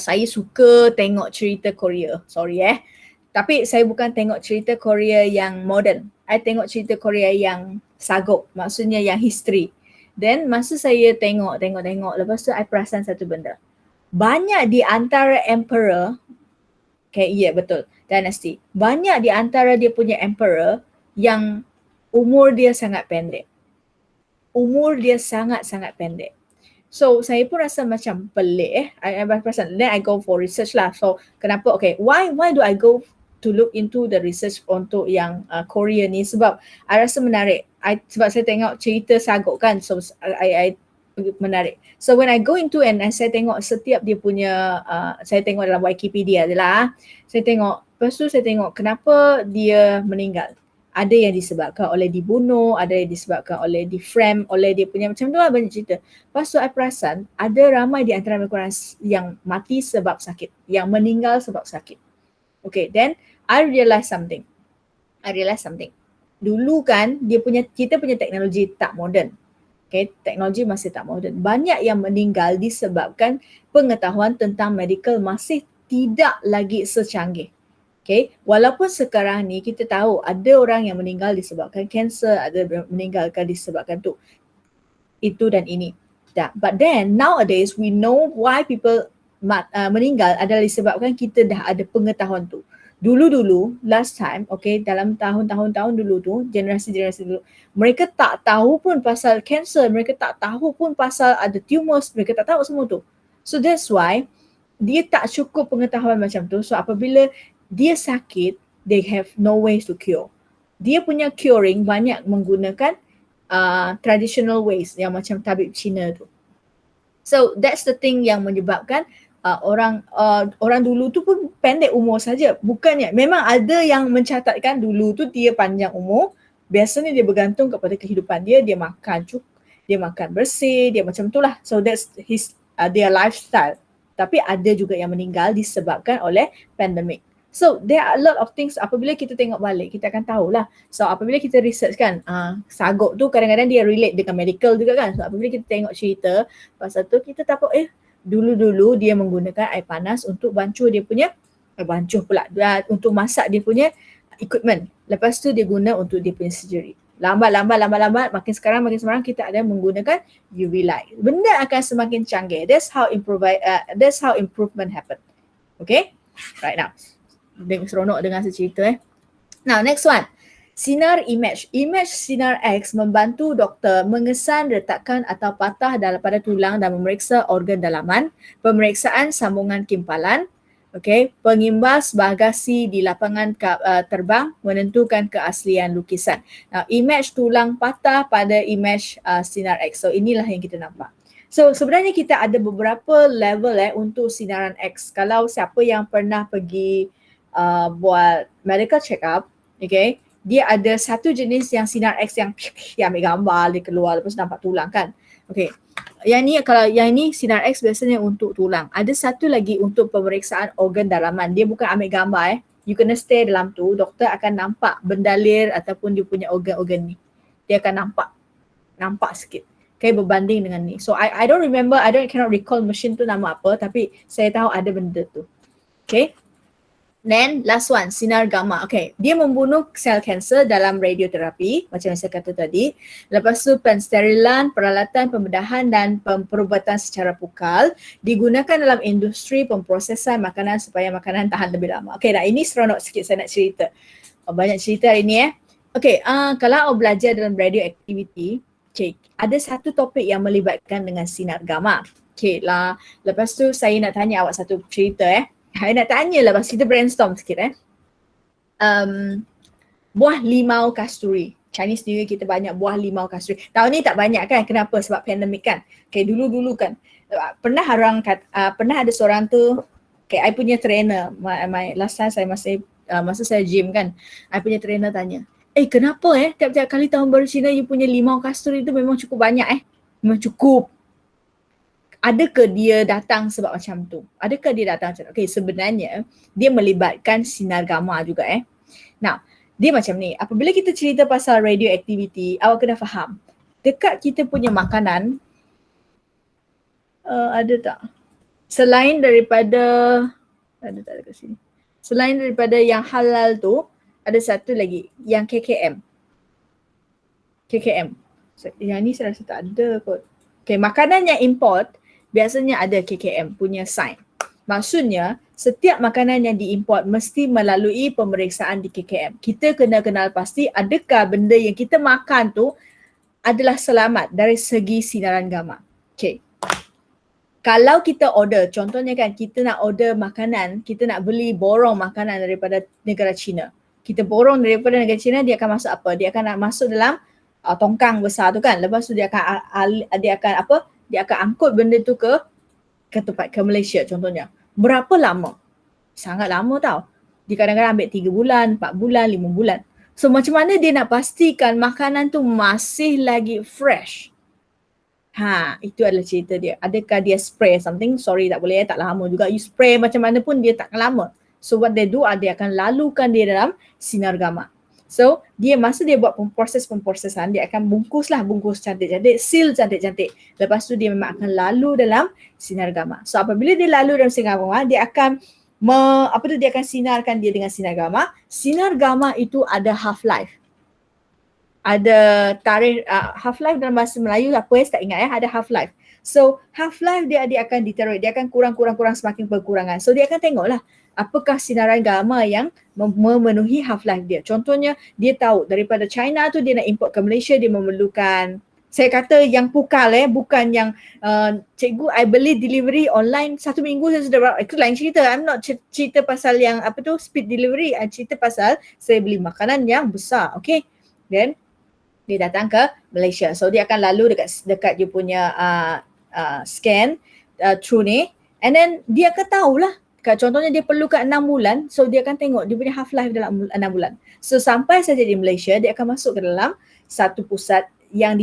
saya suka tengok cerita Korea. Sorry tapi saya bukan tengok cerita Korea yang modern. I tengok cerita Korea yang sagok, maksudnya yang history. Then masa saya tengok, lepas tu I perasan satu benda. Banyak di antara emperor, okay, betul, dynasty. Banyak di antara dia punya emperor yang umur dia sangat pendek. So saya pun rasa macam pelik I perasan. Then I go for research lah. So kenapa? Okay, why do I go to look into the research untuk yang Korea ni? Sebab I rasa menarik. Sebab saya tengok cerita sagok kan. So I menarik. So when I go into and saya tengok setiap dia punya saya tengok dalam Wikipedia je lah. Saya tengok, lepas tu saya tengok kenapa dia meninggal. Ada yang disebabkan oleh dibunuh, ada yang disebabkan oleh diframe oleh dia punya macam tu lah, banyak cerita. Lepas tu I perasan ada ramai di antara mereka yang mati sebab sakit, yang meninggal sebab sakit. Okay, then I realize something. Dulu kan kita punya teknologi tak moden. Okay, teknologi masih tak moden. Banyak yang meninggal disebabkan pengetahuan tentang medical masih tidak lagi secanggih. Okay, walaupun sekarang ni kita tahu ada orang yang meninggal disebabkan kanser, ada meninggalkan disebabkan tu, itu dan ini. But then nowadays we know why people meninggal adalah disebabkan kita dah ada pengetahuan tu. Dulu last time, okay, dalam tahun-tahun dulu tu, generasi dulu, mereka tak tahu pun pasal kanser, mereka tak tahu pun pasal ada tumors, mereka tak tahu semua tu. So that's why dia tak cukup pengetahuan macam tu. So apabila dia sakit, they have no ways to cure. Dia punya curing banyak menggunakan traditional ways yang macam tabib Cina tu. So that's the thing yang menyebabkan orang dulu tu pun pendek umur saja. Bukannya, memang ada yang mencatatkan dulu tu dia panjang umur. Biasanya dia bergantung kepada kehidupan dia makan cukup, dia makan bersih, dia macam tu lah. So that's their lifestyle. Tapi ada juga yang meninggal disebabkan oleh pandemik. So there are a lot of things. Apabila kita tengok balik, kita akan tahulah. So apabila kita research kan, sagok tu kadang-kadang dia relate dengan medical juga kan. So apabila kita tengok cerita pasal tu, kita tahu dulu-dulu dia menggunakan air panas untuk bancuh dia punya, untuk masak dia punya equipment. Lepas tu dia guna untuk dia punya surgery. Lambat, makin sekarang kita ada menggunakan UV light. Benda akan semakin canggih. That's how improvement happen. Okay? Right now. Seronok dengan cerita Now next one. Sinar image. Image sinar X membantu doktor mengesan retakan atau patah pada tulang dan memeriksa organ dalaman, pemeriksaan sambungan kimpalan, pengimbas bagasi di lapangan terbang, menentukan keaslian lukisan. Now image tulang patah pada image sinar X. So inilah yang kita nampak. So sebenarnya kita ada beberapa level untuk sinaran X. Kalau siapa yang pernah pergi buat medical check up, okay, dia ada satu jenis yang sinar X yang dia ambil gambar, dia keluar lepas nampak tulang kan. Okay. Yang ni sinar X biasanya untuk tulang. Ada satu lagi untuk pemeriksaan organ dalaman. Dia bukan ambil gambar You kena stay dalam tu, doktor akan nampak bendalir ataupun dia punya organ-organ ni. Dia akan nampak sikit. Okay, berbanding dengan ni. So I don't remember, cannot recall machine tu nama apa, tapi saya tahu ada benda tu. Okay. Then last one, sinar gamma. Okay, dia membunuh sel kanser dalam radioterapi macam yang saya kata tadi. Lepas tu pensterilan, peralatan pembedahan dan perubatan secara pukal digunakan dalam industri pemprosesan makanan supaya makanan tahan lebih lama. Okay, dah ini seronok sikit saya nak cerita. Banyak cerita hari ni Okay, kalau awak belajar dalam radioactivity, okay, ada satu topik yang melibatkan dengan sinar gamma. Okay lah, lepas tu saya nak tanya awak satu cerita Saya nak tanya lah, kita brainstorm sikit buah limau kasturi. Chinese New Year kita banyak buah limau kasturi. Tahun ni tak banyak kan, kenapa? Sebab pandemik kan. Okay, dulu-dulu kan. Pernah ada seorang tu, okay, I punya trainer, last time saya masa saya gym kan, I punya trainer tanya, kenapa tiap-tiap kali tahun baru Cina you punya limau kasturi tu memang cukup banyak Memang cukup. Adakah dia datang sebab macam tu? Adakah dia datang macam tu? Okay, sebenarnya dia melibatkan sinar gamma juga Now, dia macam ni. Apabila kita cerita pasal radioactivity, awak kena faham. Dekat kita punya makanan, ada tak? Selain daripada, ada tak dekat sini? Selain daripada yang halal tu, ada satu lagi, yang KKM. Yang ni saya rasa tak ada kot. Okay, makanan yang import, biasanya ada KKM punya sign. Maksudnya, setiap makanan yang diimport mesti melalui pemeriksaan di KKM. Kita kena kenal pasti adakah benda yang kita makan tu adalah selamat dari segi sinaran gamma. Okay. Kalau kita order, contohnya kan kita nak order makanan, kita nak beli borong makanan daripada negara China. Kita borong daripada negara China, dia akan masuk apa? Dia akan masuk dalam tongkang besar tu kan. Lepas tu dia akan angkut benda tu ke tempat, ke Malaysia contohnya. Berapa lama? Sangat lama tau. Dia kadang-kadang ambil 3 bulan, 4 bulan, 5 bulan. So macam mana dia nak pastikan makanan tu masih lagi fresh? Itu adalah cerita dia. Adakah dia spray something? Sorry tak boleh tak lama juga. You spray macam mana pun dia takkan lama. So what they do, dia akan lalukan dia dalam sinar gamma. So masa dia buat pemprosesan, dia akan bungkus cantik-cantik, seal cantik-cantik. Lepas tu dia memang akan lalu dalam sinar gamma. So apabila dia lalu dalam sinar gamma, dia akan dia akan sinarkan dia dengan sinar gamma. Sinar gamma itu ada half life. Ada tarikh half life dalam bahasa Melayu apa saya tak ingat ada half life. So half life dia akan deteriorate, dia akan kurang semakin berkurangan. So dia akan tengoklah apakah sinaran gamma yang memenuhi half life dia. Contohnya dia tahu daripada China tu dia nak import ke Malaysia, dia memerlukan, saya kata yang pukal bukan yang cikgu I beli delivery online 1 minggu saya sudah, itu lain cerita. I'm not cerita pasal yang speed delivery. I cerita pasal saya beli makanan yang besar. Okay, then dia datang ke Malaysia. So dia akan lalu dekat dia punya scan through ni, and then dia akan tahulah. Contohnya dia perlukan 6 bulan, so dia akan tengok dia punya half life dalam 6 bulan. So sampai saja di Malaysia, dia akan masuk ke dalam satu pusat yang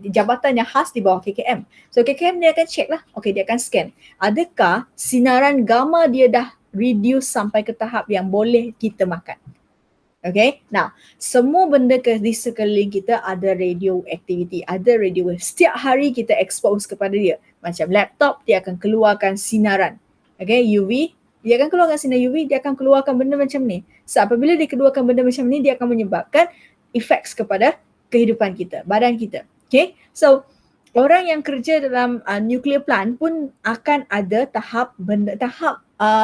jabatan yang khas di bawah KKM. So KKM dia akan check lah, okay, dia akan scan. Adakah sinaran gamma dia dah reduce sampai ke tahap yang boleh kita makan. Okay, now semua benda di sekeliling kita ada radioactivity, ada radio wave. Setiap hari kita expose kepada dia. Macam laptop, dia akan keluarkan sinaran. Okay, UV, dia akan keluarkan sinar UV, dia akan keluarkan benda macam ni. So apabila dia keluarkan benda macam ni, dia akan menyebabkan effects kepada kehidupan kita, badan kita. Okay, so orang yang kerja dalam nuclear plant pun akan ada tahap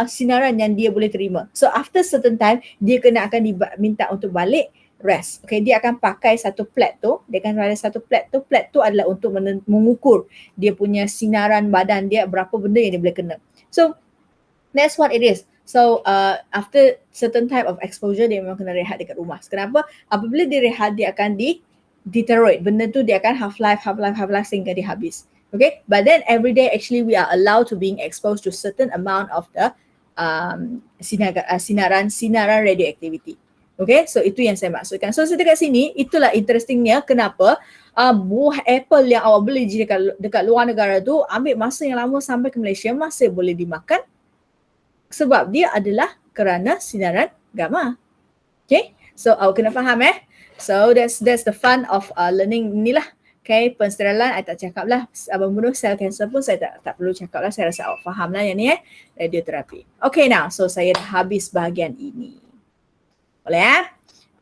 sinaran yang dia boleh terima. So after certain time, dia akan diminta untuk balik rest. Okay, dia akan pakai satu plate tu, plate tu adalah untuk mengukur dia punya sinaran badan dia, berapa benda yang dia boleh kena. So that's what it is. So after certain type of exposure, dia memang kena rehat dekat rumah. Kenapa? Apabila dia rehat, dia akan deteriorate. Benda tu dia akan half life sehingga dia habis. Okay, but then every day actually we are allowed to being exposed to certain amount of the sinaran radioactivity. Okay, so itu yang saya maksudkan. So dekat sini, itulah interestingnya kenapa buah apple yang awak beli dekat luar negara tu ambil masa yang lama sampai ke Malaysia masih boleh dimakan sebab dia adalah kerana sinaran gamma. Okay, so awak kena faham So that's the fun of learning ni lah. Okay, pensteralan I tak cakap lah. Membunuh sel kanser pun saya tak perlu cakap lah. Saya rasa awak faham lah yang ni radioterapi. Okay now, so saya dah habis bahagian ini. Boleh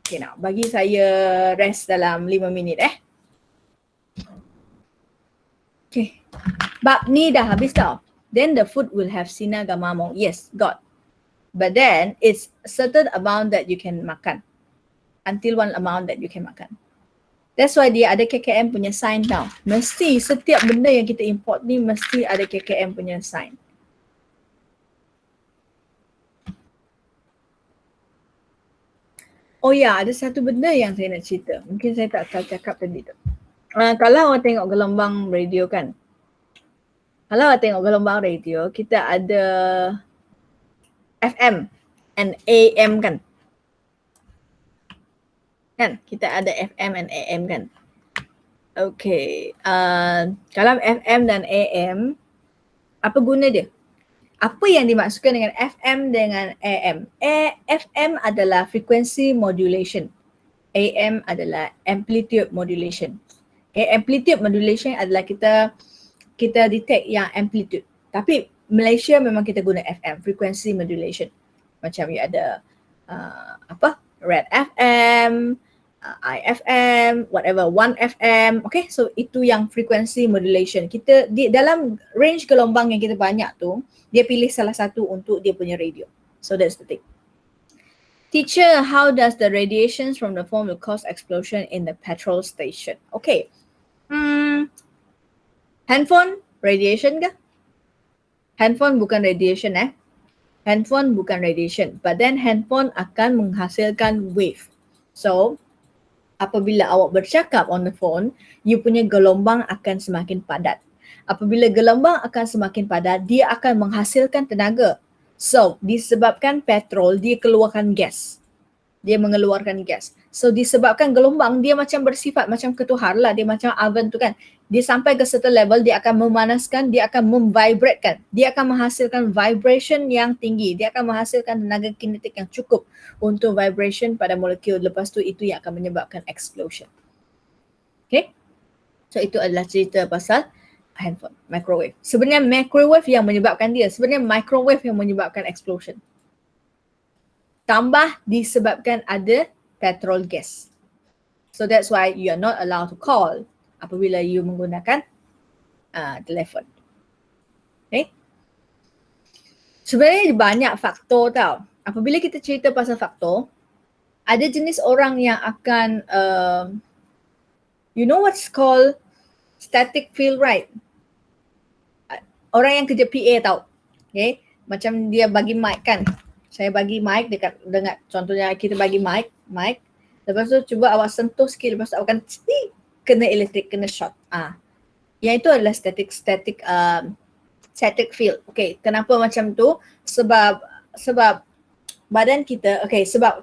Okay now, bagi saya rest dalam 5 minit Okay, bab ni dah habis tau. Then the food will have sinar gamma amount. Yes, got. But then it's certain amount that you can makan. Until one amount that you can makan. That's why dia ada KKM punya sign tau. Mesti setiap benda yang kita import ni mesti ada KKM punya sign. Oh ya, ada satu benda yang saya nak cerita. Mungkin saya tak cakap tadi tu. Kalau awak tengok gelombang radio kan. Kalau awak tengok gelombang radio, kita ada FM and AM kan. Kan? Kita ada FM and AM kan? Okay. Kalau FM dan AM, apa guna dia? Apa yang dimaksudkan dengan FM dengan AM? FM adalah frequency modulation. AM adalah amplitude modulation. Okay, amplitude modulation adalah kita detect yang amplitude. Tapi Malaysia memang kita guna FM, frequency modulation. Macam you ada Red FM, IFM, whatever, 1FM. Okay, so itu yang frequency modulation. Kita di dalam range gelombang yang kita banyak tu, dia pilih salah satu untuk dia punya radio. So that's the thing. Teacher, how does the radiations from the foam will cause explosion in the petrol station? Okay. Handphone radiation ke? Handphone bukan radiation Handphone bukan radiation. But then handphone akan menghasilkan wave. So, apabila awak bercakap on the phone, you punya gelombang akan semakin padat. Apabila gelombang akan semakin padat, dia akan menghasilkan tenaga. So, disebabkan petrol, dia keluarkan gas. Dia mengeluarkan gas. So, disebabkan gelombang, dia macam bersifat macam ketuhar lah. Dia macam oven tu kan. Dia sampai ke certain level, dia akan memanaskan, dia akan memvibratekan. Dia akan menghasilkan vibration yang tinggi. Dia akan menghasilkan tenaga kinetik yang cukup untuk vibration pada molekul. Lepas tu, itu yang akan menyebabkan explosion. Okay? So, itu adalah cerita pasal handphone, microwave. Sebenarnya microwave yang menyebabkan dia. Sebenarnya microwave yang menyebabkan explosion. Tambah disebabkan ada petrol gas. So that's why you are not allowed to call apabila you menggunakan telefon. Okay? Sebenarnya banyak faktor tau. Apabila kita cerita pasal faktor, ada jenis orang yang akan, you know what's called static field, right? Orang yang kerja PA tau. Okay? Macam dia bagi mic kan. Saya bagi mic dekat dengan contohnya kita bagi mic. Lepas tu cuba awak sentuh sikit, lepas tu awak akan kena elektrik, kena short. Yang itu adalah static field. Okay, kenapa macam tu? Sebab badan kita,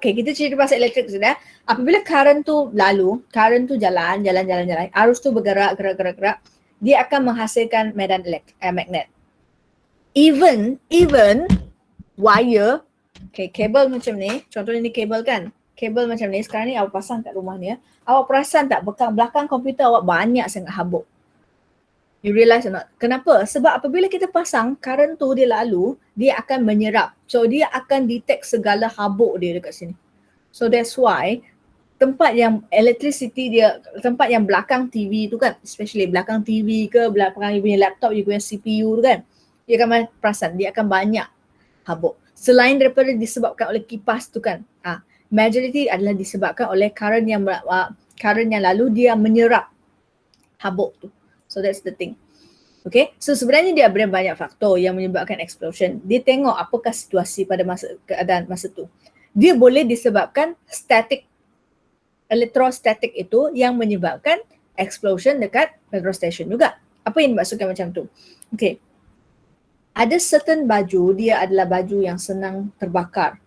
kita cerita pasal elektrik sudah. Apabila current tu lalu, current tu jalan, arus tu bergerak, dia akan menghasilkan medan magnet. Even wire, kabel macam ni, contohnya ni kabel kan. Kabel macam ni, sekarang ni awak pasang kat rumah ni awak perasan tak belakang komputer awak banyak sangat habuk. You realize or not? Kenapa? Sebab apabila kita pasang, current tu dia lalu, dia akan menyerap. So dia akan detect segala habuk dia dekat sini. So that's why tempat yang electricity dia, tempat yang belakang TV tu kan, especially belakang TV ke, belakang you punya laptop, you punya CPU tu kan, dia akan perasan, dia akan banyak habuk. Selain daripada disebabkan oleh kipas tu kan, majority adalah disebabkan oleh current yang lalu dia menyerap habuk tu. So that's the thing. Okay, so sebenarnya dia ada banyak faktor yang menyebabkan explosion. Dia tengok apakah situasi pada keadaan masa tu. Dia boleh disebabkan electrostatic itu yang menyebabkan explosion dekat petrol station juga. Apa yang dimaksudkan macam tu? Okay. Ada certain baju, dia adalah baju yang senang terbakar.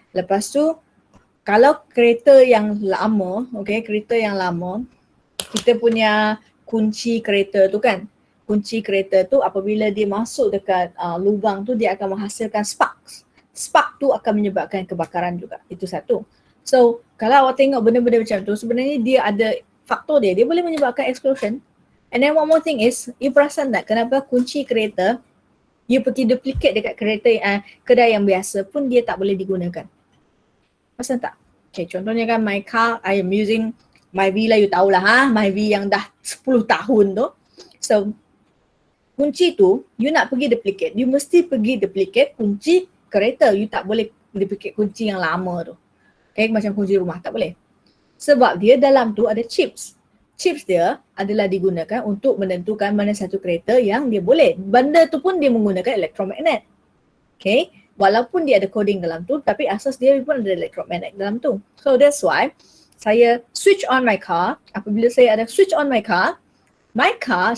Lepas tu, kalau kereta yang lama, okay, kereta yang lama, kita punya kunci kereta tu kan, kunci kereta tu apabila dia masuk dekat lubang tu, dia akan menghasilkan sparks. Spark tu akan menyebabkan kebakaran juga. Itu satu. So, kalau awak tengok benda-benda macam tu, sebenarnya dia ada faktor dia boleh menyebabkan explosion. And then one more thing is, you perasan tak kenapa kunci kereta, you pergi duplicate dekat kereta kedai yang biasa pun dia tak boleh digunakan. Perasan tak? Okay, contohnya kan my car, I am using Myvi lah, you tahulah Myvi yang dah 10 tahun tu. So, kunci tu, you nak pergi duplicate, you mesti pergi duplicate kunci kereta. You tak boleh duplicate kunci yang lama tu. Okay, macam kunci rumah, tak boleh. Sebab dia dalam tu ada chips. Chips dia adalah digunakan untuk menentukan mana satu kereta yang dia boleh. Benda tu pun dia menggunakan elektromagnet. Okay, walaupun dia ada coding dalam tu, tapi asas dia pun ada elektromagnet dalam tu. So that's why saya switch on my car. Apabila saya ada switch on my car,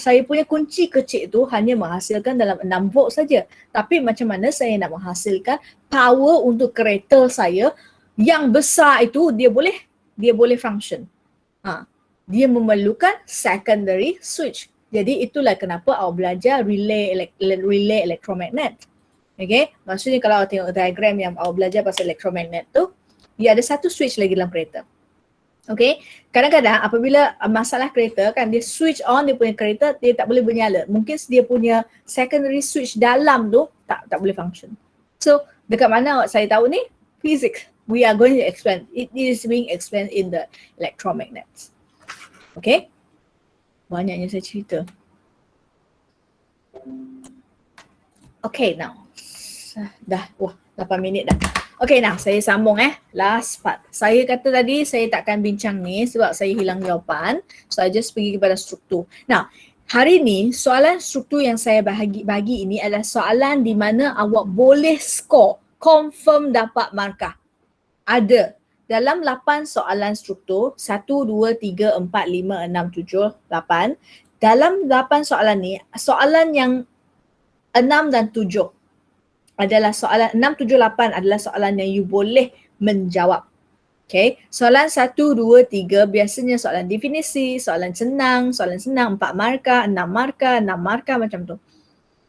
saya punya kunci kecil tu hanya menghasilkan dalam 6 volt saja. Tapi macam mana saya nak menghasilkan power untuk kereta saya yang besar itu, dia boleh function. Dia memerlukan secondary switch. Jadi itulah kenapa awak belajar relay elektromagnet. Okay, maksudnya kalau awak tengok diagram yang awak belajar pasal elektromagnet tu, dia ada satu switch lagi dalam kereta. Okay, kadang-kadang apabila masalah kereta kan, dia switch on dia punya kereta, dia tak boleh bernyala. Mungkin dia punya secondary switch dalam tu tak boleh function. So dekat mana saya tahu ni? Physics. We are going to explain. It is being explained in the electromagnets. Okay? Banyaknya saya cerita. Okay, now. Dah, 8 minit dah. Okay, now saya sambung last part. Saya kata tadi saya takkan bincang ni sebab saya hilang jawapan. So I just pergi kepada struktur. Now, hari ni soalan struktur yang saya bagi ini adalah soalan di mana awak boleh score, confirm dapat markah. Ada dalam 8 soalan struktur, 1, 2, 3, 4, 5, 6, 7, 8. Dalam 8 soalan ni, soalan yang 6 dan 7 adalah soalan 6, 7, 8 adalah soalan yang you boleh menjawab. Okay, soalan 1, 2, 3 biasanya soalan definisi, soalan senang, 4 markah, 6 markah, 6 markah macam tu.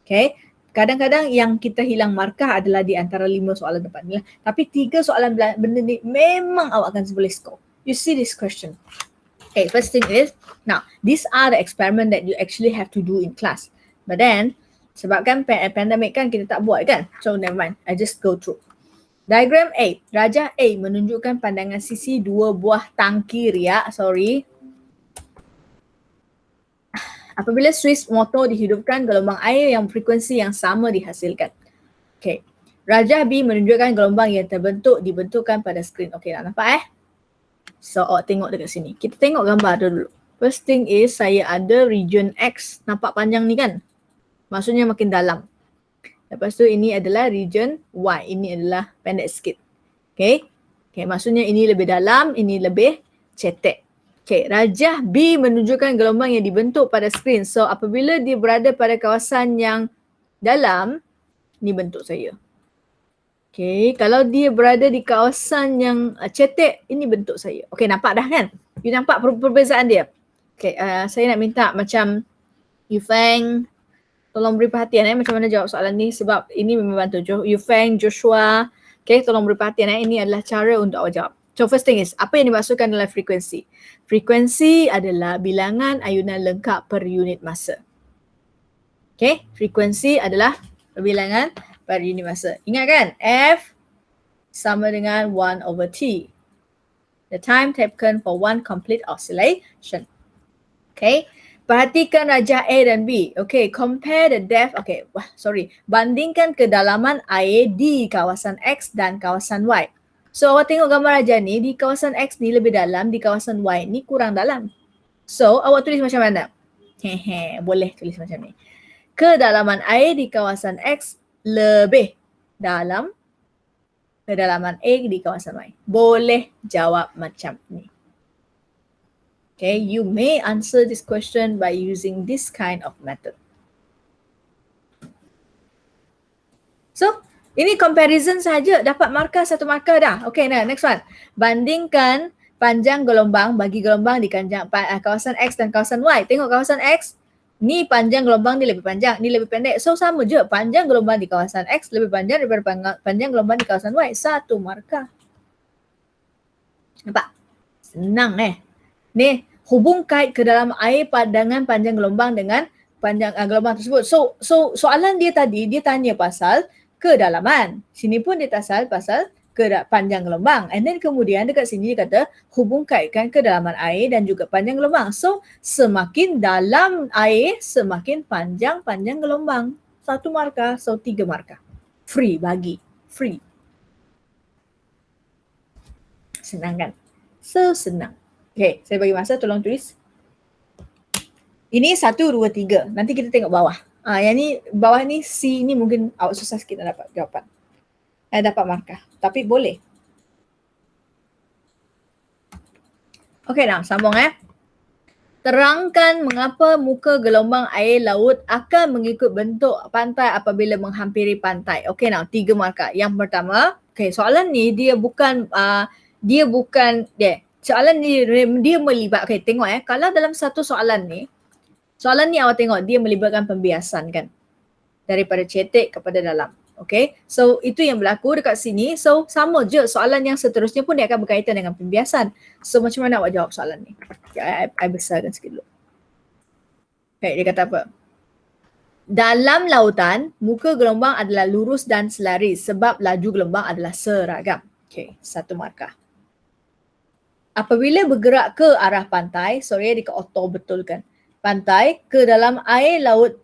Okay, kadang-kadang yang kita hilang markah adalah di antara 5 soalan depan ni lah. Tapi 3 soalan benda ni memang awak akan boleh score. You see this question. Okay, first thing is, now these are the experiment that you actually have to do in class. But then, sebabkan pandemik kan kita tak buat kan. So never mind, I just go through. Diagram A, rajah A menunjukkan pandangan sisi 2 buah tangki riak, apabila suis motor dihidupkan, gelombang air yang frekuensi yang sama dihasilkan. Okay. Rajah B menunjukkan gelombang yang dibentukkan pada skrin. Okay, nak nampak So, awak tengok dekat sini. Kita tengok gambar dulu. First thing is, saya ada region X. Nampak panjang ni kan? Maksudnya makin dalam. Lepas tu ini adalah region Y. Ini adalah pendek sikit. Okay. Okay, maksudnya ini lebih dalam, ini lebih cetek. Okay, rajah B menunjukkan gelombang yang dibentuk pada skrin. So, apabila dia berada pada kawasan yang dalam, ni bentuk saya. Okay, kalau dia berada di kawasan yang cetek, ini bentuk saya. Okay, nampak dah kan? You nampak perbezaan dia? Okay, saya nak minta macam Yufeng, tolong beri perhatian macam mana jawab soalan ni sebab ini memang bantu. Yufeng, Joshua, okay, tolong beri perhatian ini adalah cara untuk awak jawab. So first thing is, apa yang dimaksudkan dalam frekuensi? Frekuensi adalah bilangan ayunan lengkap per unit masa. Okay, frekuensi adalah bilangan per unit masa. Ingat kan? F sama dengan 1/T. The time taken for one complete oscillation. Okay. Perhatikan rajah A dan B. Okay, compare the depth. Okay, bandingkan kedalaman air di kawasan X dan kawasan Y. So, awak tengok gambar rajah ni, di kawasan X ni lebih dalam, di kawasan Y ni kurang dalam. So, awak tulis macam mana? Boleh tulis macam ni. Kedalaman air di kawasan X lebih dalam kedalaman A di kawasan Y. Boleh jawab macam ni. Okay, you may answer this question by using this kind of method. So, ini comparison saja dapat markah 1 markah dah. Okay, nah next one. Bandingkan panjang gelombang bagi gelombang di kawasan X dan kawasan Y. Tengok kawasan X, ni panjang gelombang ni lebih panjang, ni lebih pendek. So sama je, panjang gelombang di kawasan X lebih panjang daripada panjang gelombang di kawasan Y. 1 markah. Nampak? Senang Ni hubung kait ke dalam air dengan panjang gelombang dengan panjang gelombang tersebut. So soalan dia tadi, dia tanya pasal kedalaman. Sini pun dia pasal panjang gelombang. And then kemudian dekat sini dia kata hubung kaitkan kedalaman air dan juga panjang gelombang. So semakin dalam air, semakin panjang gelombang. 1 markah, so 3 markah. Free bagi. Free. Senang kan? So senang. Okay, saya bagi masa, tolong tulis. Ini 1, 2, 3. Nanti kita tengok bawah. Yang ni, bawah ni C ni mungkin awak susah sikit nak dapat jawapan. Dapat markah. Tapi boleh. Okay, now sambung Terangkan mengapa muka gelombang air laut akan mengikut bentuk pantai apabila menghampiri pantai. Okay, now 3 markah. Yang pertama, okay, soalan ni dia bukan soalan ni dia melibat. Okay, tengok kalau dalam satu soalan ni awak tengok dia melibatkan pembiasan kan, daripada cetek kepada dalam. Okay, so itu yang berlaku dekat sini. So sama je, soalan yang seterusnya pun dia akan berkaitan dengan pembiasan. So macam mana awak jawab soalan ni? Okay, I besarkan sikit dulu. Okay, dia kata apa? Dalam lautan, muka gelombang adalah lurus dan selaris sebab laju gelombang adalah seragam. Okay, 1 markah. Apabila bergerak ke arah pantai, sorry dia auto betulkan. Pantai, kedalaman air laut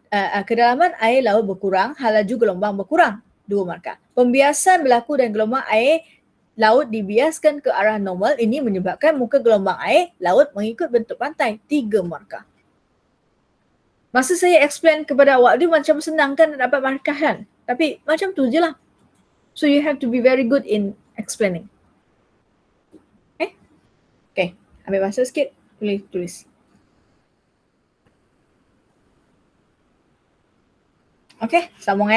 berkurang, hal laju gelombang berkurang. 2 markah. Pembiasan berlaku dan gelombang air laut dibiaskan ke arah normal, ini menyebabkan muka gelombang air laut mengikut bentuk pantai. 3 markah. Masa saya explain kepada awak, dia macam senang kan nak dapat markah kan? Tapi macam tu je lah. So you have to be very good in explaining. Okay, ambil masa sikit, boleh tulis. Okay, sambung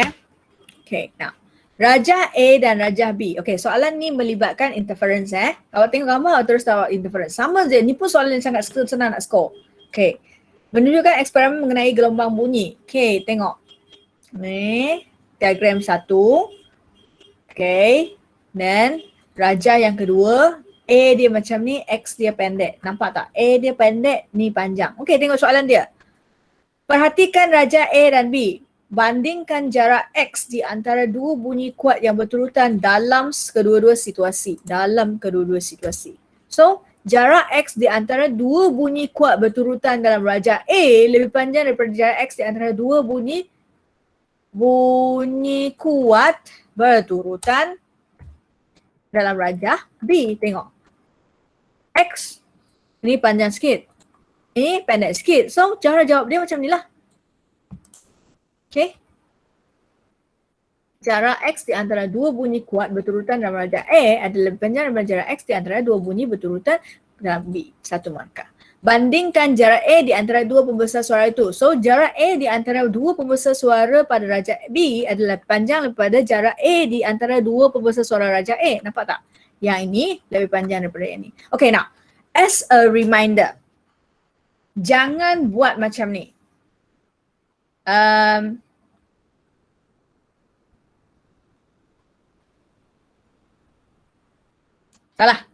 Okay, now. Raja A dan Raja B. Okay, soalan ni melibatkan interference Awak tengok gambar, awak terus tahu interference. Sama je, ni pun soalan yang sangat senang nak score. Okay, menunjukkan eksperimen mengenai gelombang bunyi. Okay, tengok. Ni, diagram 1. Okay, dan Raja yang kedua, A dia macam ni, X dia pendek. Nampak tak? A dia pendek, ni panjang. Okay, tengok soalan dia. Perhatikan Raja A dan B. Bandingkan jarak X di antara 2 bunyi kuat yang berturutan dalam kedua-dua situasi. So, jarak X di antara 2 bunyi kuat berturutan dalam Raja A lebih panjang daripada jarak X di antara 2 bunyi kuat berturutan dalam Raja B. Tengok. X ni panjang sikit. Ni pendek sikit. So, cara jawab dia macam ni lah. Okay. Jarak X di antara 2 bunyi kuat berturutan dalam Raja A adalah lebih panjang daripada jarak X di antara 2 bunyi berturutan dalam B. 1 markah. Bandingkan jarak A di antara 2 pembesar suara itu. So, jarak A di antara 2 pembesar suara pada Raja B adalah panjang daripada jarak A di antara 2 pembesar suara Raja A. Nampak tak? Yang ini lebih panjang daripada yang ini. Okay, now. As a reminder, jangan buat macam ni. Salah.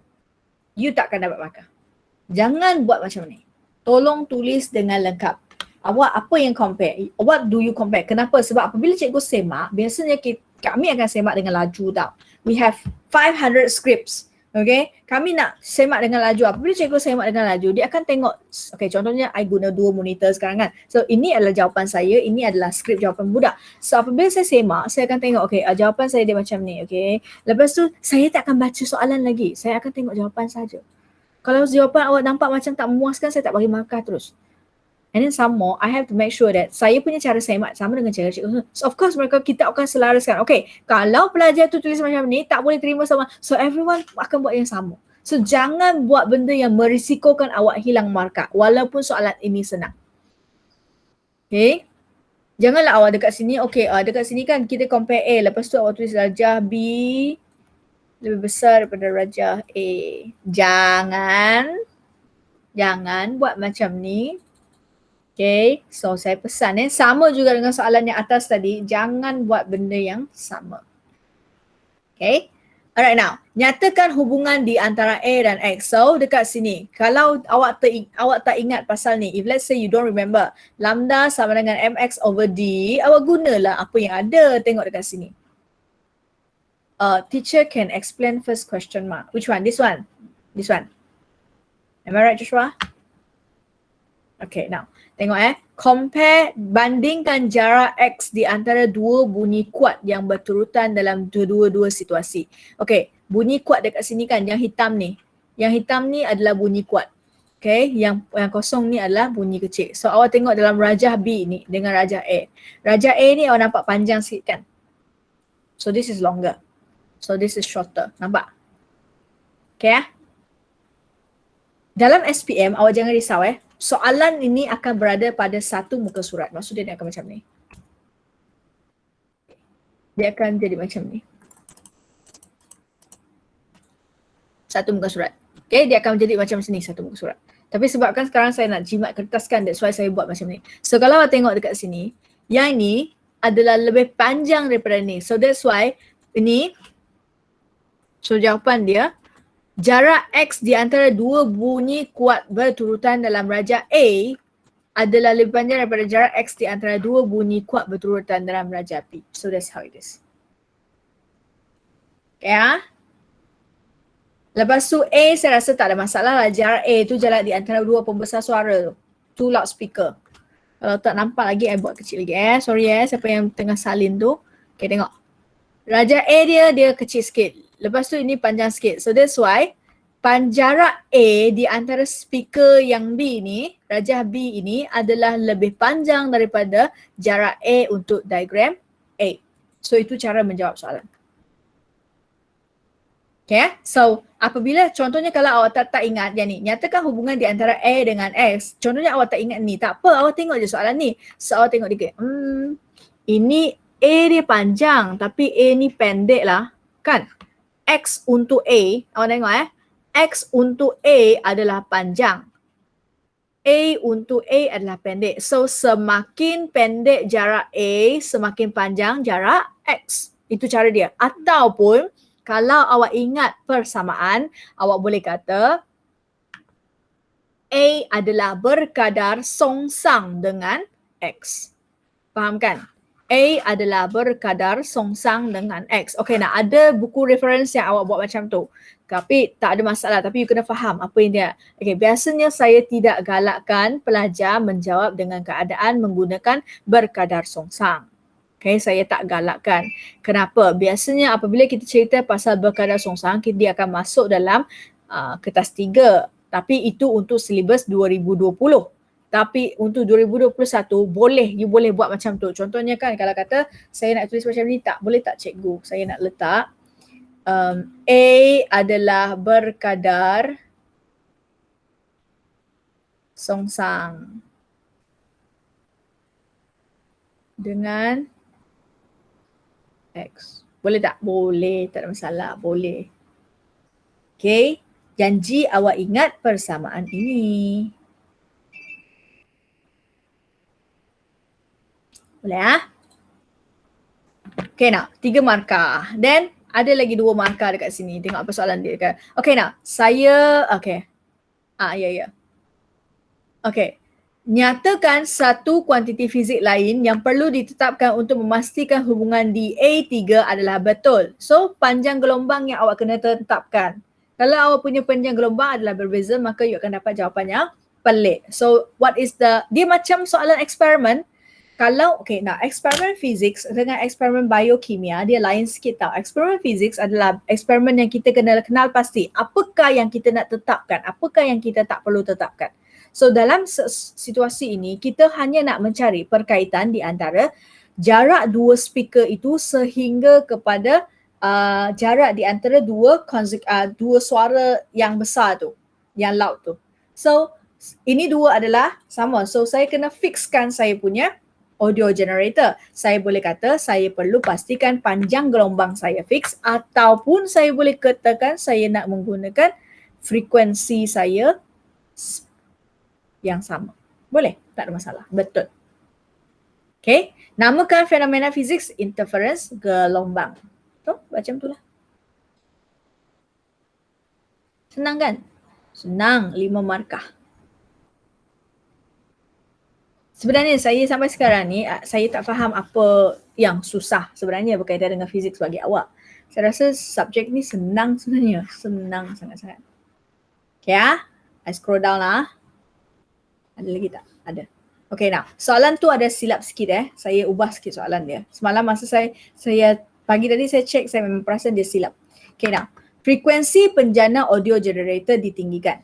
You takkan dapat markah. Jangan buat macam ni. Tolong tulis dengan lengkap. Awak apa yang compare? What do you compare? Kenapa? Sebab apabila cikgu semak, biasanya kami akan semak dengan laju tau. We have 500 scripts. Okay, kami nak semak dengan laju. Apabila cikgu semak dengan laju, dia akan tengok, okay, contohnya I guna 2 monitor sekarang kan. So ini adalah jawapan saya, ini adalah skrip jawapan budak. So apabila saya semak, saya akan tengok, okay, jawapan saya dia macam ni, okay. Lepas tu saya tak akan baca soalan lagi, saya akan tengok jawapan saja. Kalau jawapan awak nampak macam tak memuaskan, saya tak bagi markah terus. And then some more, I have to make sure that saya punya cara semak sama dengan cara cikgu. So of course kita akan selaraskan. Okay, kalau pelajar tu tulis macam ni, tak boleh terima sama. So everyone akan buat yang sama. So jangan buat benda yang merisikokan awak hilang markah walaupun soalan ini senang. Okay. Janganlah awak dekat sini, dekat sini kan kita compare A, lepas tu awak tulis darjah B lebih besar daripada darjah A. Jangan buat macam ni. Okay, so saya pesan sama juga dengan soalan yang atas tadi, jangan buat benda yang sama. Okay, alright now, nyatakan hubungan di antara A dan X. So dekat sini, kalau awak tak ingat pasal ni, if let's say you don't remember, lambda sama dengan mx over d, awak gunalah apa yang ada, tengok dekat sini. Teacher can explain first question mark. Which one? This one? This one. Am I right, Joshua? Okay, now. Tengok compare, bandingkan jarak X di antara dua bunyi kuat yang berturutan dalam dua-dua situasi. Okay, bunyi kuat dekat sini kan, yang hitam ni. Yang hitam ni adalah bunyi kuat. Okay, yang kosong ni adalah bunyi kecil. So awak tengok dalam rajah B ni dengan rajah A. Rajah A ni awak nampak panjang sikit kan? So this is longer. So this is shorter. Nampak? Okay Dalam SPM awak jangan risau soalan ini akan berada pada satu muka surat. Maksudnya dia akan macam ni. Dia akan jadi macam ni. Satu muka surat. Okay, dia akan jadi macam sini satu muka surat. Tapi sebabkan sekarang saya nak jimat kertaskan, that's why saya buat macam ni. So kalau awak tengok dekat sini, yang ini adalah lebih panjang daripada ni. So that's why ini, so jawapan dia, jarak X di antara dua bunyi kuat berturutan dalam rajah A adalah lebih panjang daripada jarak X di antara dua bunyi kuat berturutan dalam rajah B. So that's how it is. Okay Lepas tu A saya rasa tak ada masalah lah. Jarak A tu jarak di antara dua pembesar suara tu. Two loudspeaker. Kalau tak nampak lagi, I buat kecil lagi. Sorry siapa yang tengah salin tu. Okay, tengok. Rajah A dia kecil sikit. Lepas tu ini panjang sikit. So that's why jarak A di antara speaker yang B ni, rajah B ini adalah lebih panjang daripada jarak A untuk diagram A. So itu cara menjawab soalan. Okay, so apabila contohnya kalau awak tak ingat yang ni, nyatakan hubungan di antara A dengan X. Contohnya awak tak ingat ni, tak apa, awak tengok je soalan ni. So awak tengok dia, ini A dia panjang tapi A ni pendek lah, kan? X untuk A, awak tengok X untuk A adalah panjang. A untuk A adalah pendek. So semakin pendek jarak A, semakin panjang jarak X. Itu cara dia. Ataupun kalau awak ingat persamaan, awak boleh kata A adalah berkadar songsang dengan X. Faham kan? A adalah berkadar songsang dengan X. Okay, nak ada buku reference yang awak buat macam tu. Tapi tak ada masalah. Tapi you kena faham apa yang dia. Okay, biasanya saya tidak galakkan pelajar menjawab dengan keadaan menggunakan berkadar songsang. Okay, saya tak galakkan. Kenapa? Biasanya apabila kita cerita pasal berkadar songsang, dia akan masuk dalam kertas 3. Tapi itu untuk silibus 2020. Tapi untuk 2021 you boleh buat macam tu. Contohnya kan kalau kata saya nak tulis macam ni, tak boleh tak cikgu? Saya nak letak A adalah berkadar songsang dengan X. Boleh tak? Boleh, tak ada masalah. Boleh. Okay, janji awak ingat persamaan ini. Boleh Okay, now 3 markah. Then ada lagi 2 markah dekat sini. Tengok apa soalan dia kan. Okay, now saya ya. Okay. Nyatakan satu kuantiti fizik lain yang perlu ditetapkan untuk memastikan hubungan di A3 adalah betul. So, panjang gelombang yang awak kena tetapkan. Kalau awak punya panjang gelombang adalah berbeza, maka you akan dapat jawapan yang pelik. So, dia macam soalan eksperimen. Kalau, eksperimen fizik dengan eksperimen biokimia, dia lain sikit tau. Eksperimen fizik adalah eksperimen yang kita kena kenal pasti. Apakah yang kita nak tetapkan? Apakah yang kita tak perlu tetapkan? So dalam situasi ini, kita hanya nak mencari perkaitan di antara jarak dua speaker itu sehingga kepada jarak di antara dua suara yang besar tu, yang loud tu. So ini dua adalah sama. So saya kena fixkan saya punya audio generator. Saya boleh kata saya perlu pastikan panjang gelombang saya fix, ataupun saya boleh katakan saya nak menggunakan frekuensi saya yang sama. Boleh? Tak ada masalah. Betul. Okay. Namakan fenomena fizik interference gelombang. Tu macam tu lah. Senang kan? Senang, 5 markah. Sebenarnya saya sampai sekarang ni, saya tak faham apa yang susah sebenarnya berkaitan dengan fizik bagi awak. Saya rasa subjek ni senang sebenarnya. Senang sangat-sangat. Okay ah. I scroll down lah. Ada lagi tak? Ada. Okay now. Soalan tu ada silap sikit Saya ubah sikit soalan dia. Semalam masa saya pagi tadi saya check, saya memang perasan dia silap. Okay now. Frekuensi penjana audio generator ditinggikan.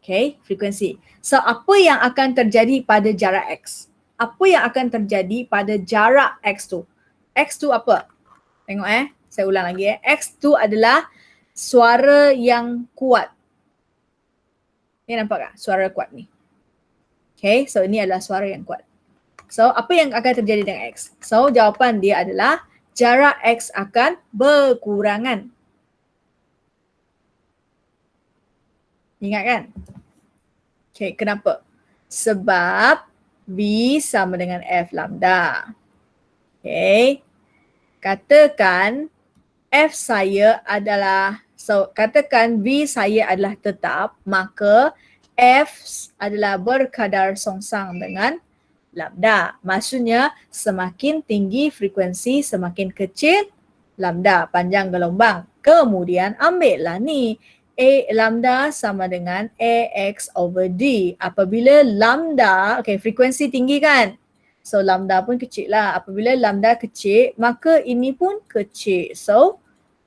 Okay, frekuensi. So, apa yang akan terjadi pada jarak X? Apa yang akan terjadi pada jarak X tu? X tu apa? Tengok saya ulang lagi X tu adalah suara yang kuat. Ni nampak tak? Suara kuat ni. Okay, so ini adalah suara yang kuat. So, apa yang akan terjadi dengan X? So, jawapan dia adalah jarak X akan berkurangan. Ingat kan? Okay, kenapa? Sebab B sama dengan F lambda. Okay. Katakan F saya adalah, katakan B saya adalah tetap, maka F adalah berkadar songsang dengan lambda. Maksudnya semakin tinggi frekuensi, semakin kecil lambda, panjang gelombang. Kemudian ambillah ni. A lambda sama dengan AX over D. Apabila lambda, okay, frekuensi tinggi kan? So lambda pun kecil lah. Apabila lambda kecil, maka ini pun kecil. So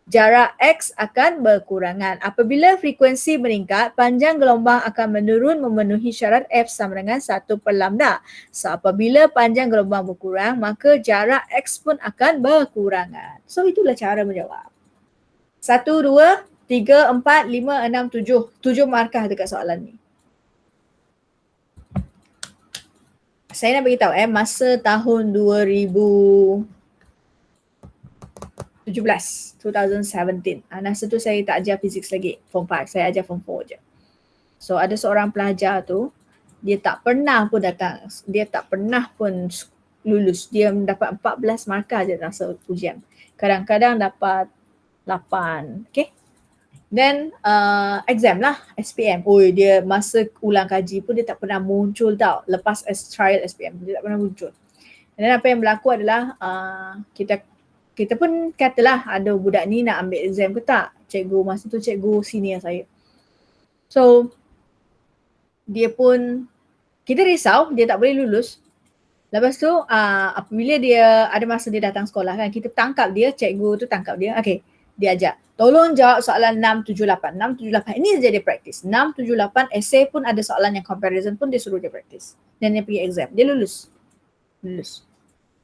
jarak X akan berkurangan. Apabila frekuensi meningkat, panjang gelombang akan menurun memenuhi syarat F sama dengan 1 per lambda. So apabila panjang gelombang berkurang, maka jarak X pun akan berkurangan. So itulah cara menjawab. 1, 2, 3, 4, 5, 6, 7. 7 markah dekat soalan ni. Saya nak beritahu masa tahun 2017. Masa tu saya tak ajar fizik lagi, form 5. Saya ajar form 4 je. So ada seorang pelajar tu, dia tak pernah pun datang. Dia tak pernah pun lulus. Dia dapat 14 markah je rasa ujian. Kadang-kadang dapat 8. Okay. Then exam lah, SPM. Dia masa ulang kaji pun dia tak pernah muncul tau. Lepas trial SPM, dia tak pernah muncul. Dan apa yang berlaku adalah kita pun katalah ada budak ni nak ambil exam ke tak. Cikgu masa tu cikgu senior saya. So dia pun, kita risau dia tak boleh lulus. Lepas tu apabila dia ada masa dia datang sekolah kan, kita tangkap dia, cikgu tu tangkap dia. Okay, dia ajak. Tolong jawab soalan 678. 678 ini saja dia praktis. 678 essay pun ada soalan yang comparison pun dia suruh dia praktis. Dan dia pergi exam. Dia lulus.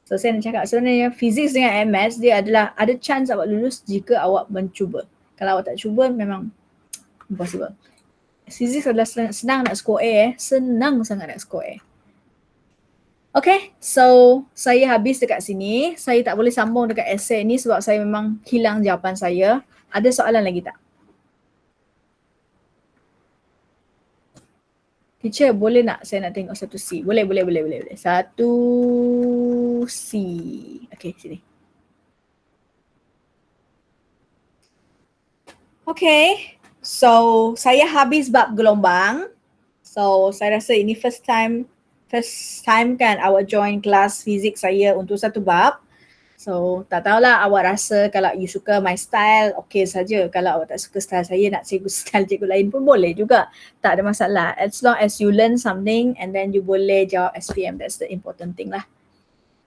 So saya nak cakap sebenarnya fizik dengan MS dia adalah ada chance awak lulus jika awak mencuba. Kalau awak tak cuba memang impossible. Fizik adalah senang nak score A Senang sangat nak score A. Okay, so saya habis dekat sini. Saya tak boleh sambung dekat essay ni sebab saya memang hilang jawapan saya. Ada soalan lagi tak? Teacher, boleh nak saya nak tengok satu C? Boleh. Satu C. Okay, sini. Okay, so saya habis bab gelombang. So saya rasa ini first time kan awak join kelas fizik saya untuk satu bab. So tak tahulah awak rasa kalau you suka my style, okay saja. Kalau awak tak suka style saya, nak style cikgu lain pun boleh juga. Tak ada masalah. As long as you learn something and then you boleh jawab SPM, that's the important thing lah.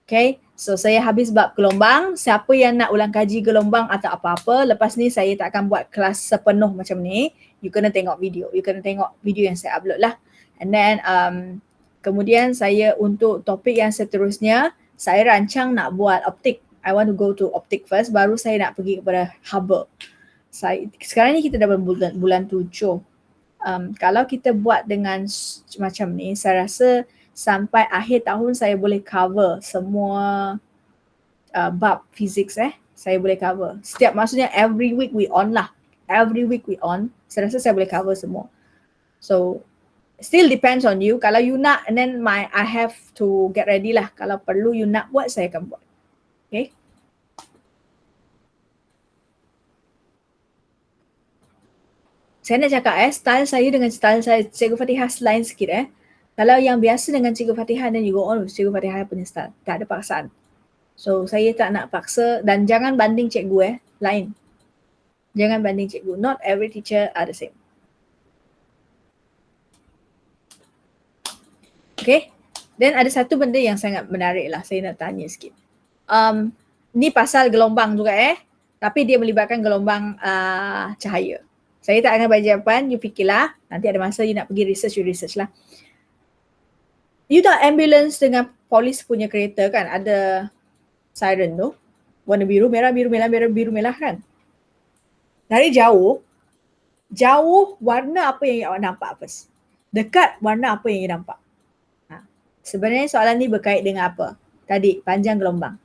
Okay, so saya habis bab gelombang. Siapa yang nak ulang kaji gelombang atau apa-apa, lepas ni saya tak akan buat kelas sepenuh macam ni. You kena tengok video. You kena tengok video yang saya upload lah. And then kemudian saya untuk topik yang seterusnya, saya rancang nak buat optik. I want to go to optik first, baru saya nak pergi kepada Hubble. Sekarang ni kita dah bulan 7. Kalau kita buat dengan macam ni, saya rasa sampai akhir tahun saya boleh cover semua bab physics saya boleh cover. Maksudnya every week we on lah. Every week we on. Saya rasa saya boleh cover semua. So still depends on you. Kalau you nak, and then I have to get ready lah. Kalau perlu you nak buat, saya akan buat. Okay. Saya nak cakap style saya dengan style saya Cikgu Fatihah lain sikit Kalau yang biasa dengan Cikgu Fatihah, then you go on with Cikgu Fatihah punya style. Tak ada paksaan. So saya tak nak paksa, dan jangan banding cikgu lain. Jangan banding cikgu. Not every teacher are the same. Okay. Then ada satu benda yang sangat menarik lah, saya nak tanya sikit. Ni pasal gelombang juga tapi dia melibatkan gelombang cahaya. Saya tak akan bagi jawapan, you fikirlah. Nanti ada masa you nak pergi research, you research lah. You tahu ambulance dengan polis punya kereta kan, ada siren tu. Warna biru, merah, biru, merah, biru, merah kan. Dari jauh warna apa yang awak nampak first? Dekat warna apa yang you nampak? Sebenarnya soalan ni berkait dengan apa? Tadi, panjang gelombang.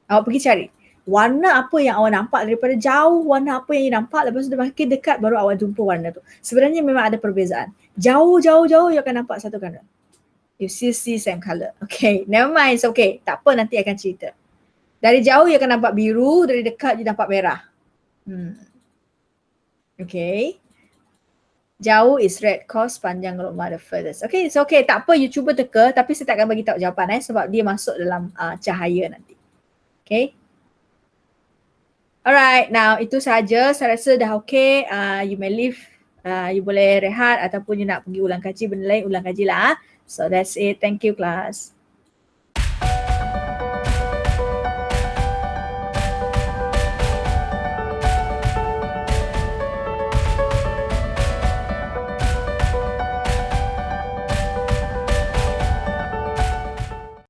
Awak pergi cari. Warna apa yang awak nampak daripada jauh, warna apa yang you nampak, lepas tu makin dekat baru awak jumpa warna tu. Sebenarnya memang ada perbezaan. Jauh you akan nampak satu color. You see same color. Okay, never mind, it's okay. Tak apa, nanti akan cerita. Dari jauh you akan nampak biru, dari dekat you nampak merah. Okay. Jauh is red, cause panjang gelombang the furthest. Okay, it's okay. Tak apa, you cuba teka, tapi saya tak akan bagi tahu jawapan sebab dia masuk dalam cahaya nanti. Okay. Alright, now itu saja. Saya rasa dah okay. You may leave. You boleh rehat ataupun you nak pergi ulang kaji benda lain, ulang kaji lah. So that's it. Thank you class.